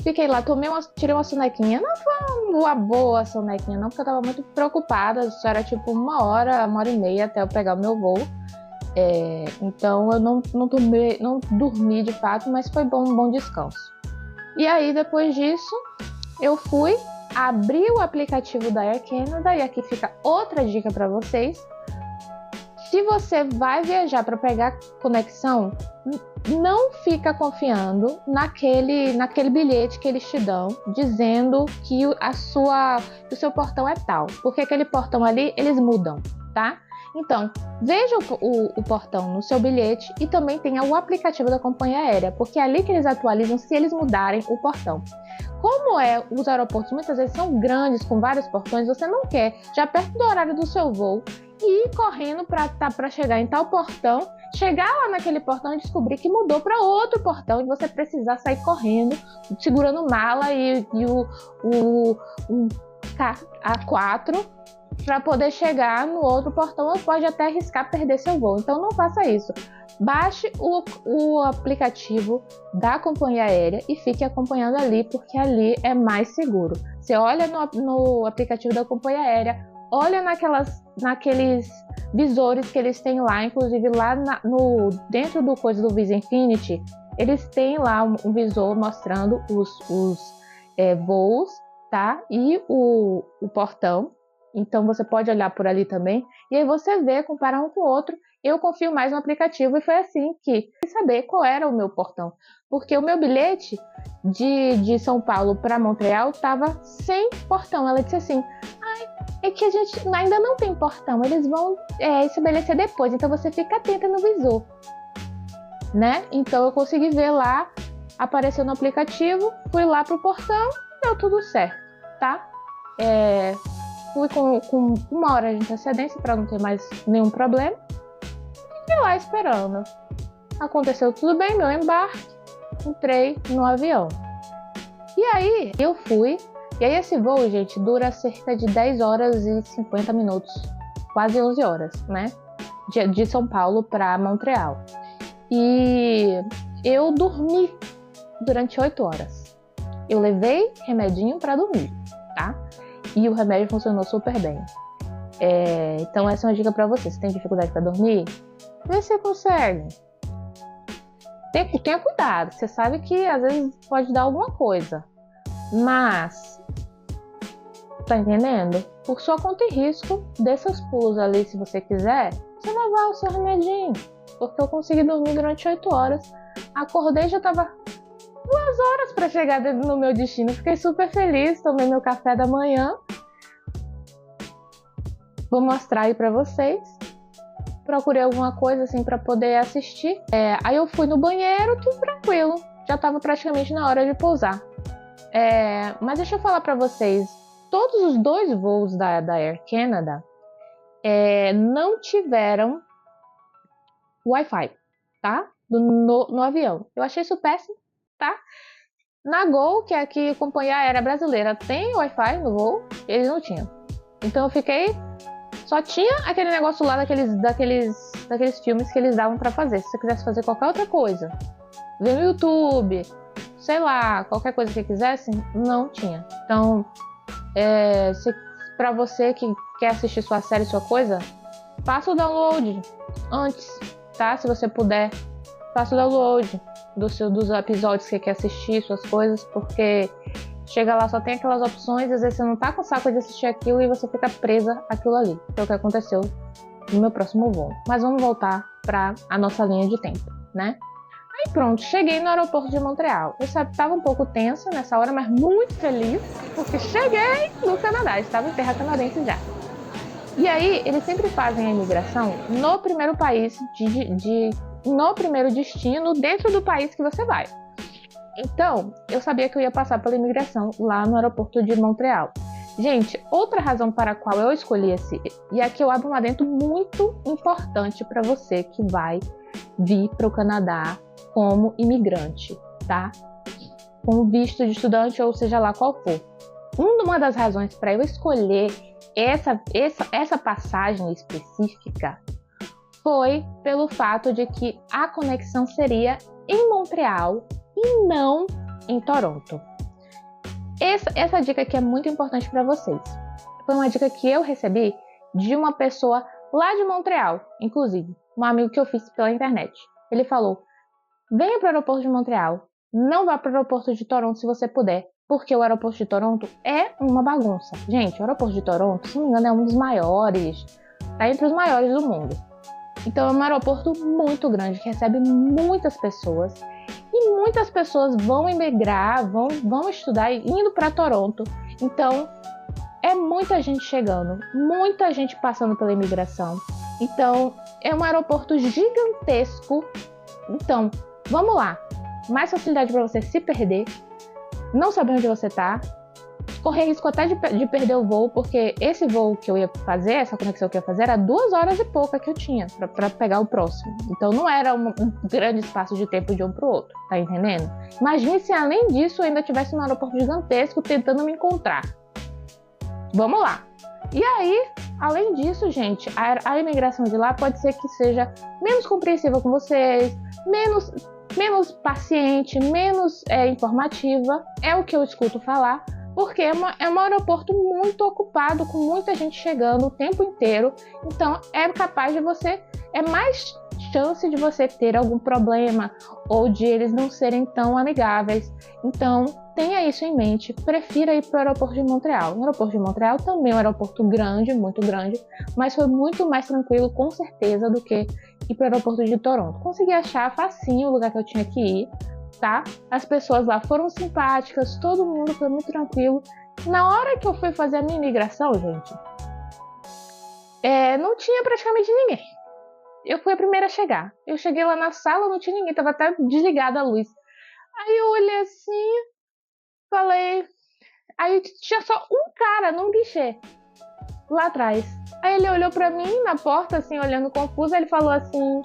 Speaker 1: fiquei lá, tirei uma sonequinha. Não foi uma boa sonequinha, não, porque eu tava muito preocupada. Isso era tipo uma hora e meia até eu pegar o meu voo. Então eu não dormi de fato, mas foi um bom descanso. E aí, depois disso, eu fui abrir o aplicativo da Air Canada, e aqui fica outra dica para vocês. Se você vai viajar para pegar conexão, não fica confiando naquele bilhete que eles te dão, dizendo que o seu portão é tal, porque aquele portão ali, eles mudam, tá? Então, veja o portão no seu bilhete e também tenha o aplicativo da companhia aérea, porque é ali que eles atualizam se eles mudarem o portão. Como os aeroportos muitas vezes são grandes, com vários portões, você não quer, já perto do horário do seu voo, ir correndo para chegar em tal portão, chegar lá naquele portão e descobrir que mudou para outro portão e você precisar sair correndo, segurando mala e o A4 para poder chegar no outro portão, ou pode até arriscar perder seu voo. Então não faça isso. Baixe o aplicativo da companhia aérea e fique acompanhando ali, porque ali é mais seguro. Você olha no aplicativo da companhia aérea, olha naqueles visores que eles têm lá, inclusive lá dentro do coisa do Visa Infinity, eles têm lá um visor mostrando os voos, tá? E o portão. Então você pode olhar por ali também, e aí você vê, comparar um com o outro. Eu confio mais no aplicativo, e foi assim que saber qual era o meu portão, porque o meu bilhete de São Paulo para Montreal estava sem portão. Ela disse assim: é que a gente ainda não tem portão, eles vão estabelecer depois, então você fica atenta no visor, né? Então eu consegui ver lá, apareceu no aplicativo, fui lá pro portão, deu tudo certo, tá? Fui com uma hora de antecedência para não ter mais nenhum problema. Fiquei lá esperando. Aconteceu tudo bem, meu embarque. Entrei no avião. E aí eu fui. E aí esse voo, gente, dura cerca de 10 horas e 50 minutos. Quase 11 horas, né? De São Paulo para Montreal. E eu dormi durante 8 horas. Eu levei remedinho para dormir, tá? E o remédio funcionou super bem. Então essa é uma dica para você. Se tem dificuldade para dormir, vê se você consegue. Tenha cuidado. Você sabe que às vezes pode dar alguma coisa. Mas Tá entendendo? Por sua conta e risco, dê seus pulos ali se você quiser, você levar o seu remedinho. Porque eu consegui dormir durante 8 horas. Acordei e já tava 2 horas para chegar no meu destino. Fiquei super feliz, tomei meu café da manhã. Vou mostrar aí pra vocês. Procurei alguma coisa assim pra poder assistir. Aí eu fui no banheiro, tudo tranquilo. Já tava praticamente na hora de pousar. Mas deixa eu falar pra vocês. Todos os 2 voos da Air Canada não tiveram Wi-Fi, tá? No avião. Eu achei isso péssimo, tá? Na Gol, que é aqui a companhia aérea brasileira tem Wi-Fi no voo, eles não tinham. Então eu fiquei... Só tinha aquele negócio lá daqueles filmes que eles davam pra fazer. Se você quisesse fazer qualquer outra coisa, ver no YouTube, sei lá, qualquer coisa que quisesse, não tinha. Então, pra você que quer assistir sua série, sua coisa, faça o download antes, tá? Se você puder, faça o download dos episódios que você quer assistir, suas coisas, porque chega lá, só tem aquelas opções, às vezes você não tá com saco de assistir aquilo e você fica presa àquilo ali. Que é o que aconteceu no meu próximo voo. Mas vamos voltar pra a nossa linha de tempo, né? Aí pronto, cheguei no aeroporto de Montreal. Eu estava um pouco tensa nessa hora, mas muito feliz, porque cheguei no Canadá, estava em terra canadense já. E aí, eles sempre fazem a imigração no primeiro país, no primeiro destino, dentro do país que você vai. Então, eu sabia que eu ia passar pela imigração lá no aeroporto de Montreal. Gente, outra razão para a qual eu escolhi e aqui eu abro um adendo muito importante para você que vai vir para o Canadá como imigrante, tá? Com visto de estudante ou seja lá qual for. Uma das razões para eu escolher essa passagem específica foi pelo fato de que a conexão seria em Montreal e não em Toronto. Essa dica aqui é muito importante para vocês. Foi uma dica que eu recebi de uma pessoa lá de Montreal, inclusive, um amigo que eu fiz pela internet. Ele falou: venha para o aeroporto de Montreal, não vá para o aeroporto de Toronto se você puder, porque o aeroporto de Toronto é uma bagunça. Gente, o aeroporto de Toronto, se não me engano, é um dos maiores, tá entre os maiores do mundo. Então é um aeroporto muito grande, que recebe muitas pessoas. E muitas pessoas vão emigrar, vão estudar indo para Toronto. Então, é muita gente chegando, muita gente passando pela imigração. Então, é um aeroporto gigantesco. Então, vamos lá. Mais facilidade para você se perder, não saber onde você está, correr risco até de perder o voo, porque esse voo que eu ia fazer, essa conexão que eu ia fazer, era 2 horas e pouca que eu tinha para pegar o próximo. Então não era um grande espaço de tempo de um para o outro, tá entendendo? Imagine se além disso eu ainda estivesse num aeroporto gigantesco tentando me encontrar. Vamos lá. E aí, além disso, gente, a imigração de lá pode ser que seja menos compreensiva com vocês, menos paciente, menos informativa, é o que eu escuto falar. Porque é um aeroporto muito ocupado, com muita gente chegando o tempo inteiro. Então, é capaz de você... É mais chance de você ter algum problema ou de eles não serem tão amigáveis. Então, tenha isso em mente. Prefira ir para o aeroporto de Montreal. O aeroporto de Montreal também é um aeroporto grande, muito grande, mas foi muito mais tranquilo, com certeza, do que ir para o aeroporto de Toronto. Consegui achar facinho o lugar que eu tinha que ir. Tá? As pessoas lá foram simpáticas, todo mundo foi muito tranquilo. Na hora que eu fui fazer a minha imigração, gente, não tinha praticamente ninguém. Eu fui a primeira a chegar. Eu cheguei lá na sala, não tinha ninguém, tava até desligada a luz. Aí eu olhei assim, falei... Aí tinha só um cara num guichê, lá atrás. Aí ele olhou pra mim na porta, assim, olhando confuso, ele falou assim...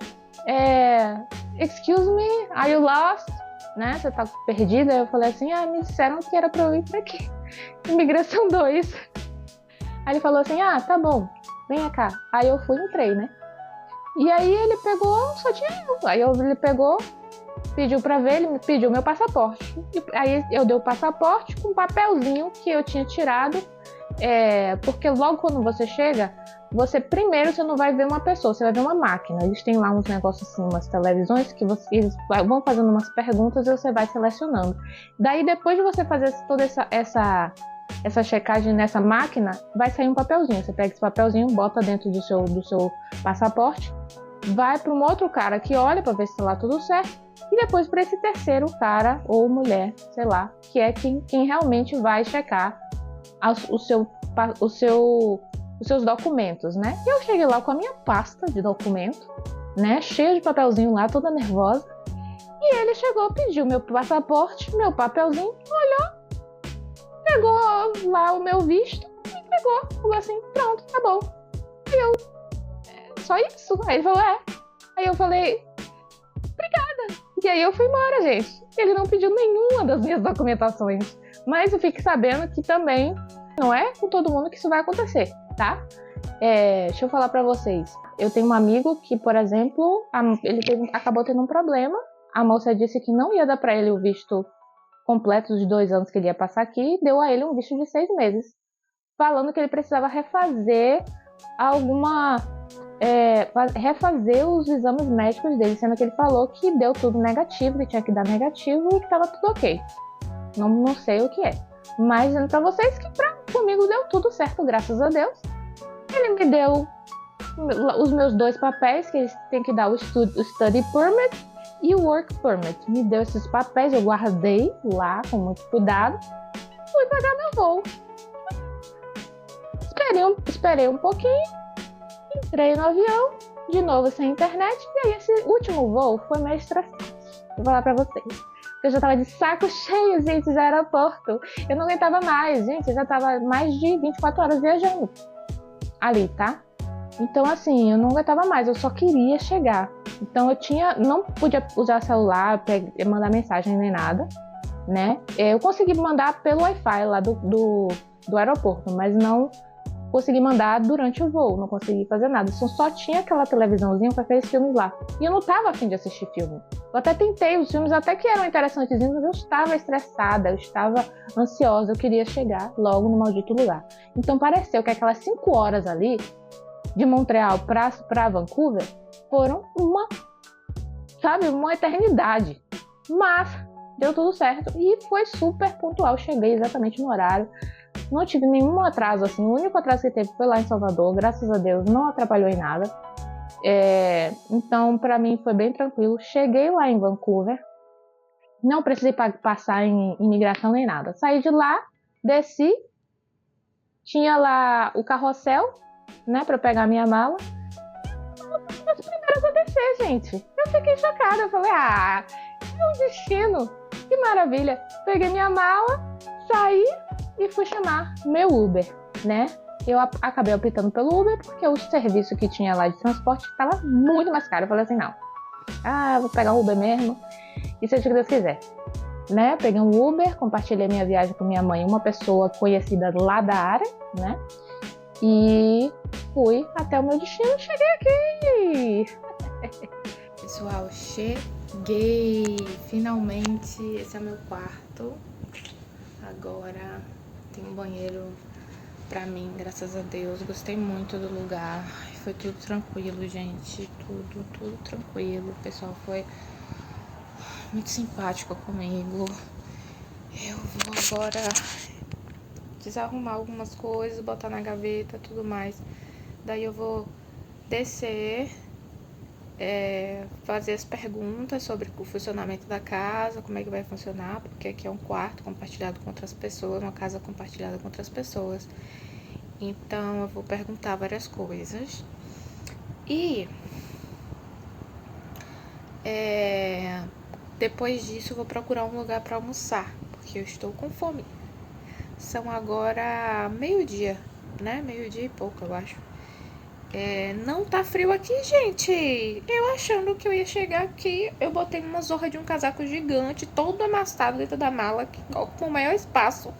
Speaker 1: Excuse me, are you lost? Né? Você tá perdida? Eu falei assim, me disseram que era pra eu ir pra aqui. Imigração 2. Aí ele falou assim, tá bom, venha cá. Aí eu fui e entrei, né? E aí ele pegou, só tinha eu. Aí ele pegou, pediu pra ver, ele me pediu meu passaporte. E aí eu dei o passaporte com um papelzinho que eu tinha tirado. Porque logo quando você chega, primeiro você não vai ver uma pessoa, você vai ver uma máquina. Eles têm lá uns negócios assim, umas televisões que eles vão fazendo umas perguntas e você vai selecionando. Daí depois de você fazer toda essa checagem nessa máquina, vai sair um papelzinho. Você pega esse papelzinho, bota dentro do seu passaporte, vai para um outro cara que olha para ver se está lá tudo certo, e depois para esse terceiro cara ou mulher, sei lá, que é quem realmente vai checar os seus documentos, né? E eu cheguei lá com a minha pasta de documento, né? Cheia de papelzinho lá, toda nervosa. E ele chegou, pediu meu passaporte, meu papelzinho, olhou, pegou lá o meu visto e pegou, falou assim, pronto, tá bom. Aí eu, só isso? Aí ele falou, Aí eu falei, obrigada. E aí eu fui embora, gente. Ele não pediu nenhuma das minhas documentações. Mas eu fiquei sabendo que também não é com todo mundo que isso vai acontecer, tá? Deixa eu falar pra vocês. Eu tenho um amigo que, por exemplo, ele acabou tendo um problema. A moça disse que não ia dar pra ele o visto completo dos 2 anos que ele ia passar aqui, e deu a ele um visto de 6 meses. Falando que ele precisava refazer refazer os exames médicos dele, sendo que ele falou que deu tudo negativo, que tinha que dar negativo e que tava tudo ok. Não sei o que é. Mas dizendo pra vocês que comigo deu tudo certo, graças a Deus. Ele me deu os meus 2 papéis, que eles têm que dar o Study Permit e o Work Permit. Me deu esses papéis, eu guardei lá com muito cuidado. Fui pagar meu voo. Esperei um pouquinho, entrei no avião, de novo sem internet, e aí esse último voo foi meio estressante. Vou falar pra vocês. Eu já tava de saco cheio, gente, do aeroporto. Eu não aguentava mais, gente. Eu já tava mais de 24 horas viajando ali, tá? Então, assim, eu não aguentava mais. Eu só queria chegar. Então, não podia usar celular, mandar mensagem nem nada, né? Eu consegui mandar pelo Wi-Fi lá do aeroporto, mas não consegui mandar durante o voo. Não consegui fazer nada. Só tinha aquela televisãozinha com aqueles filmes lá. E eu não tava afim de assistir filme. Eu até tentei, os filmes até que eram interessantes, mas eu estava estressada, eu estava ansiosa, eu queria chegar logo no maldito lugar. Então pareceu que aquelas 5 horas ali, de Montreal para Vancouver, foram uma eternidade. Mas deu tudo certo e foi super pontual, cheguei exatamente no horário. Não tive nenhum atraso, assim, o único atraso que teve foi lá em Salvador, graças a Deus, não atrapalhou em nada. Então, pra mim foi bem tranquilo. Cheguei lá em Vancouver, não precisei passar em imigração nem nada. Saí de lá, desci, tinha lá o carrossel, né, pra pegar minha mala. Eu fui as primeiras a descer, gente. Eu fiquei chocada, eu falei, é um destino, que maravilha. Peguei minha mala, saí e fui chamar meu Uber, né? Eu acabei optando pelo Uber porque o serviço que tinha lá de transporte estava muito mais caro. Eu falei assim, não. Vou pegar um Uber mesmo. E seja o que Deus quiser. Né? Peguei um Uber, compartilhei minha viagem com minha mãe, uma pessoa conhecida lá da área, né? E fui até o meu destino. Cheguei aqui!
Speaker 7: Pessoal, cheguei! Finalmente, esse é o meu quarto. Agora tem um banheiro pra mim, graças a Deus. Gostei muito do lugar. Foi tudo tranquilo, gente. Tudo tranquilo. O pessoal foi muito simpático comigo. Eu vou agora desarrumar algumas coisas, botar na gaveta, tudo mais. Daí eu vou descer, fazer as perguntas sobre o funcionamento da casa, como é que vai funcionar, porque aqui é um quarto compartilhado com outras pessoas, uma casa compartilhada com outras pessoas. Então eu vou perguntar várias coisas. E depois disso eu vou procurar um lugar para almoçar, porque eu estou com fome. São agora meio-dia, né? Meio-dia e pouco, eu acho. Não tá frio aqui, gente. Eu achando que eu ia chegar aqui, eu botei uma zorra de um casaco gigante, todo amassado dentro da mala, com o maior espaço,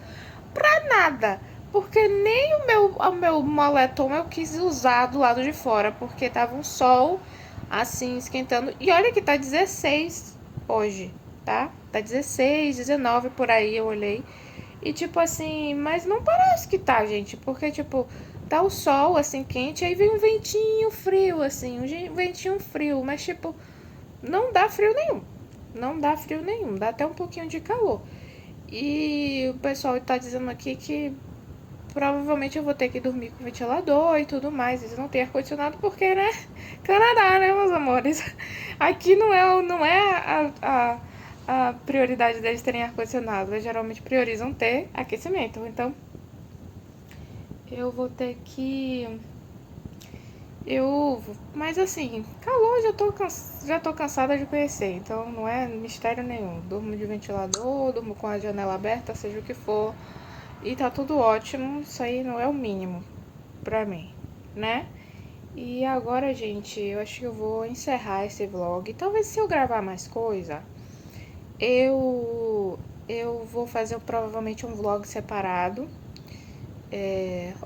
Speaker 7: pra nada. Porque nem o meu moletom eu quis usar do lado de fora, porque tava um sol, assim, esquentando. E olha que tá 16 hoje, tá? Tá 16, 19 por aí, eu olhei. E tipo assim, mas não parece que tá, gente, porque tipo, tá o sol, assim, quente, aí vem um ventinho frio, assim, um ventinho frio, mas tipo, não dá frio nenhum. Não dá frio nenhum, dá até um pouquinho de calor. E o pessoal tá dizendo aqui que provavelmente eu vou ter que dormir com ventilador e tudo mais. Eles não têm ar-condicionado porque, né? Canadá, né, meus amores? Aqui não é a prioridade deles terem ar-condicionado. Eles geralmente priorizam ter aquecimento. Então, eu vou ter que... Mas assim, calor já tô cansada de conhecer, então não é mistério nenhum. Durmo de ventilador, durmo com a janela aberta, seja o que for, e tá tudo ótimo. Isso aí não é o mínimo pra mim, né? E agora, gente, eu acho que eu vou encerrar esse vlog. Talvez se eu gravar mais coisa, eu vou fazer provavelmente um vlog separado.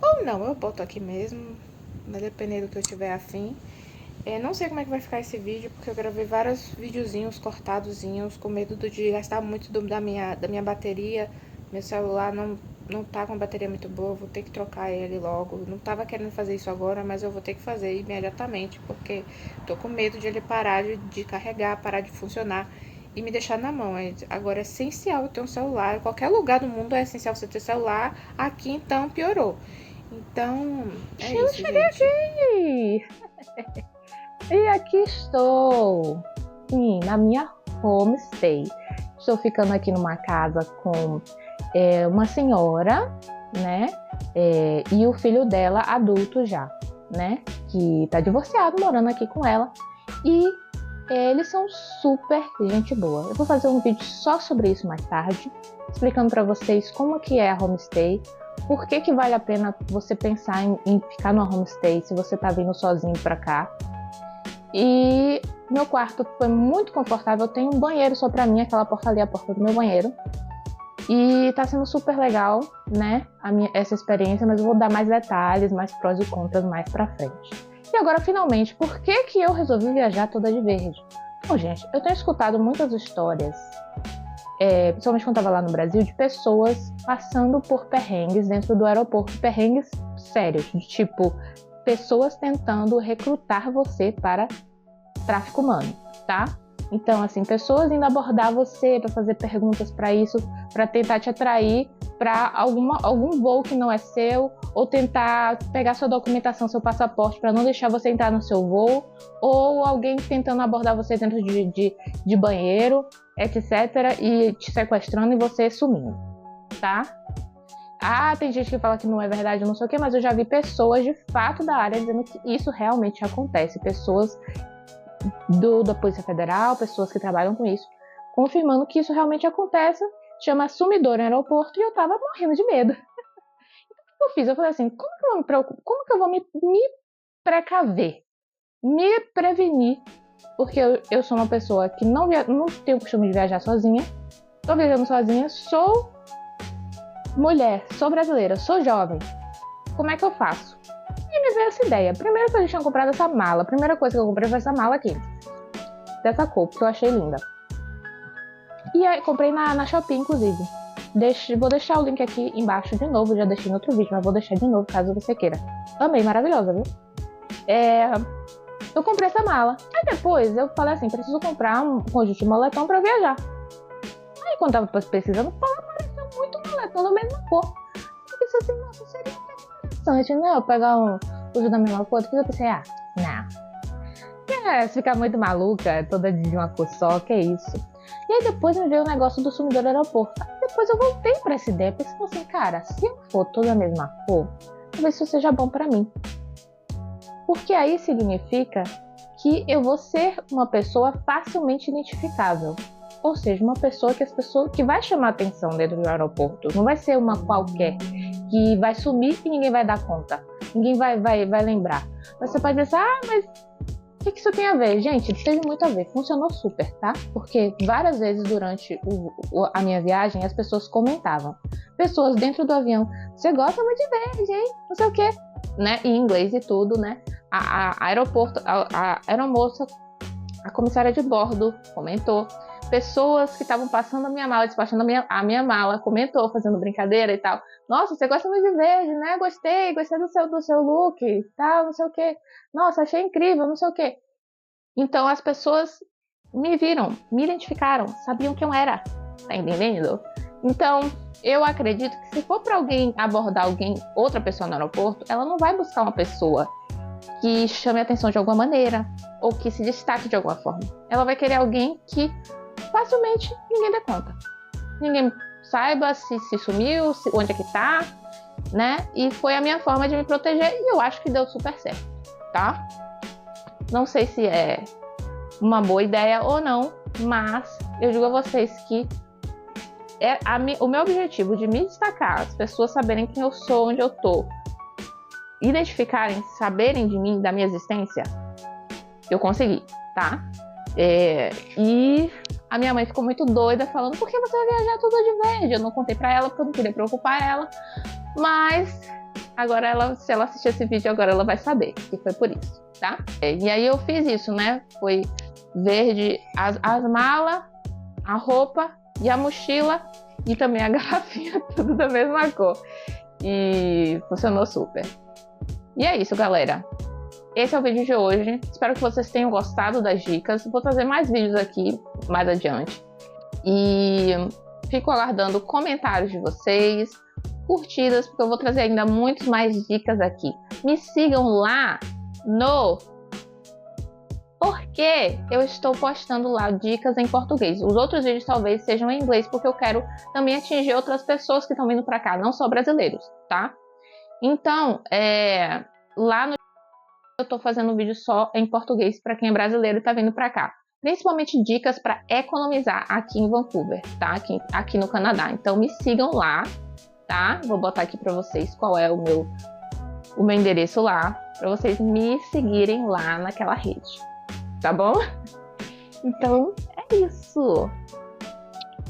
Speaker 7: Ou não, eu boto aqui mesmo, vai depender do que eu tiver afim. Não sei como é que vai ficar esse vídeo, porque eu gravei vários videozinhos cortadozinhos, com medo de gastar muito da minha bateria. Meu celular não tá com a bateria muito boa, vou ter que trocar ele logo. Não tava querendo fazer isso agora, mas eu vou ter que fazer imediatamente, porque tô com medo de ele parar de carregar, parar de funcionar e me deixar na mão. Agora é essencial eu ter um celular. Em qualquer lugar do mundo é essencial você ter celular. Aqui, então, piorou. Então,
Speaker 1: Eu
Speaker 7: isso,
Speaker 1: cheguei
Speaker 7: gente.
Speaker 1: aqui! E aqui estou, sim, na minha homestay. Estou ficando aqui numa casa com uma senhora, né? E o filho dela, adulto já, né? Que tá divorciado, morando aqui com ela. E eles são super gente boa. Eu vou fazer um vídeo só sobre isso mais tarde, explicando pra vocês como que é a homestay, por que vale a pena você pensar em ficar numa homestay se você tá vindo sozinho pra cá. E meu quarto foi muito confortável, tem um banheiro só pra mim, aquela porta ali é a porta do meu banheiro. E tá sendo super legal, né, essa experiência, mas eu vou dar mais detalhes, mais prós e contras mais pra frente. E agora, finalmente, por que eu resolvi viajar toda de verde? Bom, gente, eu tenho escutado muitas histórias, principalmente quando eu tava lá no Brasil, de pessoas passando por perrengues dentro do aeroporto, perrengues sérios, de tipo... pessoas tentando recrutar você para tráfico humano, tá? Então, assim, pessoas indo abordar você para fazer perguntas para isso, para tentar te atrair para algum voo que não é seu, ou tentar pegar sua documentação, seu passaporte para não deixar você entrar no seu voo, ou alguém tentando abordar você dentro de banheiro, etc, e te sequestrando e você sumindo, tá? Tem gente que fala que não é verdade, não sei o que, mas eu já vi pessoas de fato da área dizendo que isso realmente acontece. Pessoas da Polícia Federal, pessoas que trabalham com isso, confirmando que isso realmente acontece. Chama sumidor no aeroporto e eu tava morrendo de medo. Então, o que eu fiz? Eu falei assim, como que eu vou me preocupar? Como que eu vou me precaver? Me prevenir? Porque eu sou uma pessoa que não tenho o costume de viajar sozinha. Tô viajando sozinha, sou mulher, sou brasileira, sou jovem. Como é que eu faço? E me veio essa ideia. Primeiro que eu tinha comprado essa mala. A primeira coisa que eu comprei foi essa mala aqui. Dessa cor, que eu achei linda. E aí, comprei na Shopee, inclusive. Vou deixar o link aqui embaixo de novo. Já deixei no outro vídeo, mas vou deixar de novo caso você queira. Amei, maravilhosa, viu? Eu comprei essa mala. Aí depois eu falei assim, preciso comprar um conjunto de moletom pra viajar. Aí quando tava pesquisando, apareceu muito moletom da mesma cor. Eu pensei assim, nossa, seria até interessante, né? Eu pegar um uso da mesma cor. Depois eu pensei, não. Ficar muito maluca, toda de uma cor só, que é isso. E aí depois me veio o negócio do sumidor do aeroporto. Aí depois eu voltei pra essa ideia, pensei assim, cara, se eu for toda a mesma cor, talvez isso seja bom pra mim. Porque aí significa que eu vou ser uma pessoa facilmente identificável. Ou seja, uma pessoa que vai chamar atenção dentro do aeroporto. Não vai ser uma qualquer que vai sumir e ninguém vai dar conta. Ninguém vai lembrar. Você pode pensar, mas o que isso tem a ver? Gente, teve muito a ver. Funcionou super, tá? Porque várias vezes durante a minha viagem, as pessoas comentavam. Pessoas dentro do avião. Você gosta muito de verde, hein? Não sei o quê. Né? Em inglês e tudo, né? A aeromoça, a comissária de bordo comentou. Pessoas que estavam passando a minha mala, despachando a minha mala, comentou, fazendo brincadeira e tal. Nossa, você gosta muito de verde, né? Gostei do seu look e tal, não sei o quê. Nossa, achei incrível, não sei o quê. Então as pessoas me viram, me identificaram, sabiam quem eu era. Tá entendendo? Então, eu acredito que se for para alguém abordar outra pessoa no aeroporto, ela não vai buscar uma pessoa que chame a atenção de alguma maneira ou que se destaque de alguma forma. Ela vai querer alguém que facilmente ninguém dê conta. Ninguém saiba se sumiu, onde é que tá, né? E foi a minha forma de me proteger e eu acho que deu super certo, tá? Não sei se é uma boa ideia ou não, mas eu digo a vocês que o meu objetivo de me destacar, as pessoas saberem quem eu sou, onde eu tô, identificarem, saberem de mim, da minha existência, eu consegui, tá? E a minha mãe ficou muito doida falando, por que você vai viajar tudo de verde? Eu não contei pra ela porque eu não queria preocupar ela, mas agora se ela assistir esse vídeo agora ela vai saber que foi por isso, tá? E aí eu fiz isso, né? Foi verde as malas, a roupa e a mochila e também a garrafinha, tudo da mesma cor. E funcionou super. E é isso, galera. Esse é o vídeo de hoje. Espero que vocês tenham gostado das dicas. Vou trazer mais vídeos aqui mais adiante. E fico aguardando comentários de vocês, curtidas, porque eu vou trazer ainda muitas mais dicas aqui. Me sigam lá no... Porque eu estou postando lá dicas em português. Os outros vídeos talvez sejam em inglês, porque eu quero também atingir outras pessoas que estão vindo para cá, não só brasileiros, tá? Então, lá no eu estou fazendo um vídeo só em português para quem é brasileiro e está vindo para cá. Principalmente dicas para economizar aqui em Vancouver, tá? Aqui no Canadá. Então me sigam lá, tá? Vou botar aqui para vocês qual é o meu endereço lá, para vocês me seguirem lá naquela rede, tá bom? Então é isso.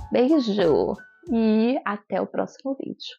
Speaker 1: Beijo e até o próximo vídeo.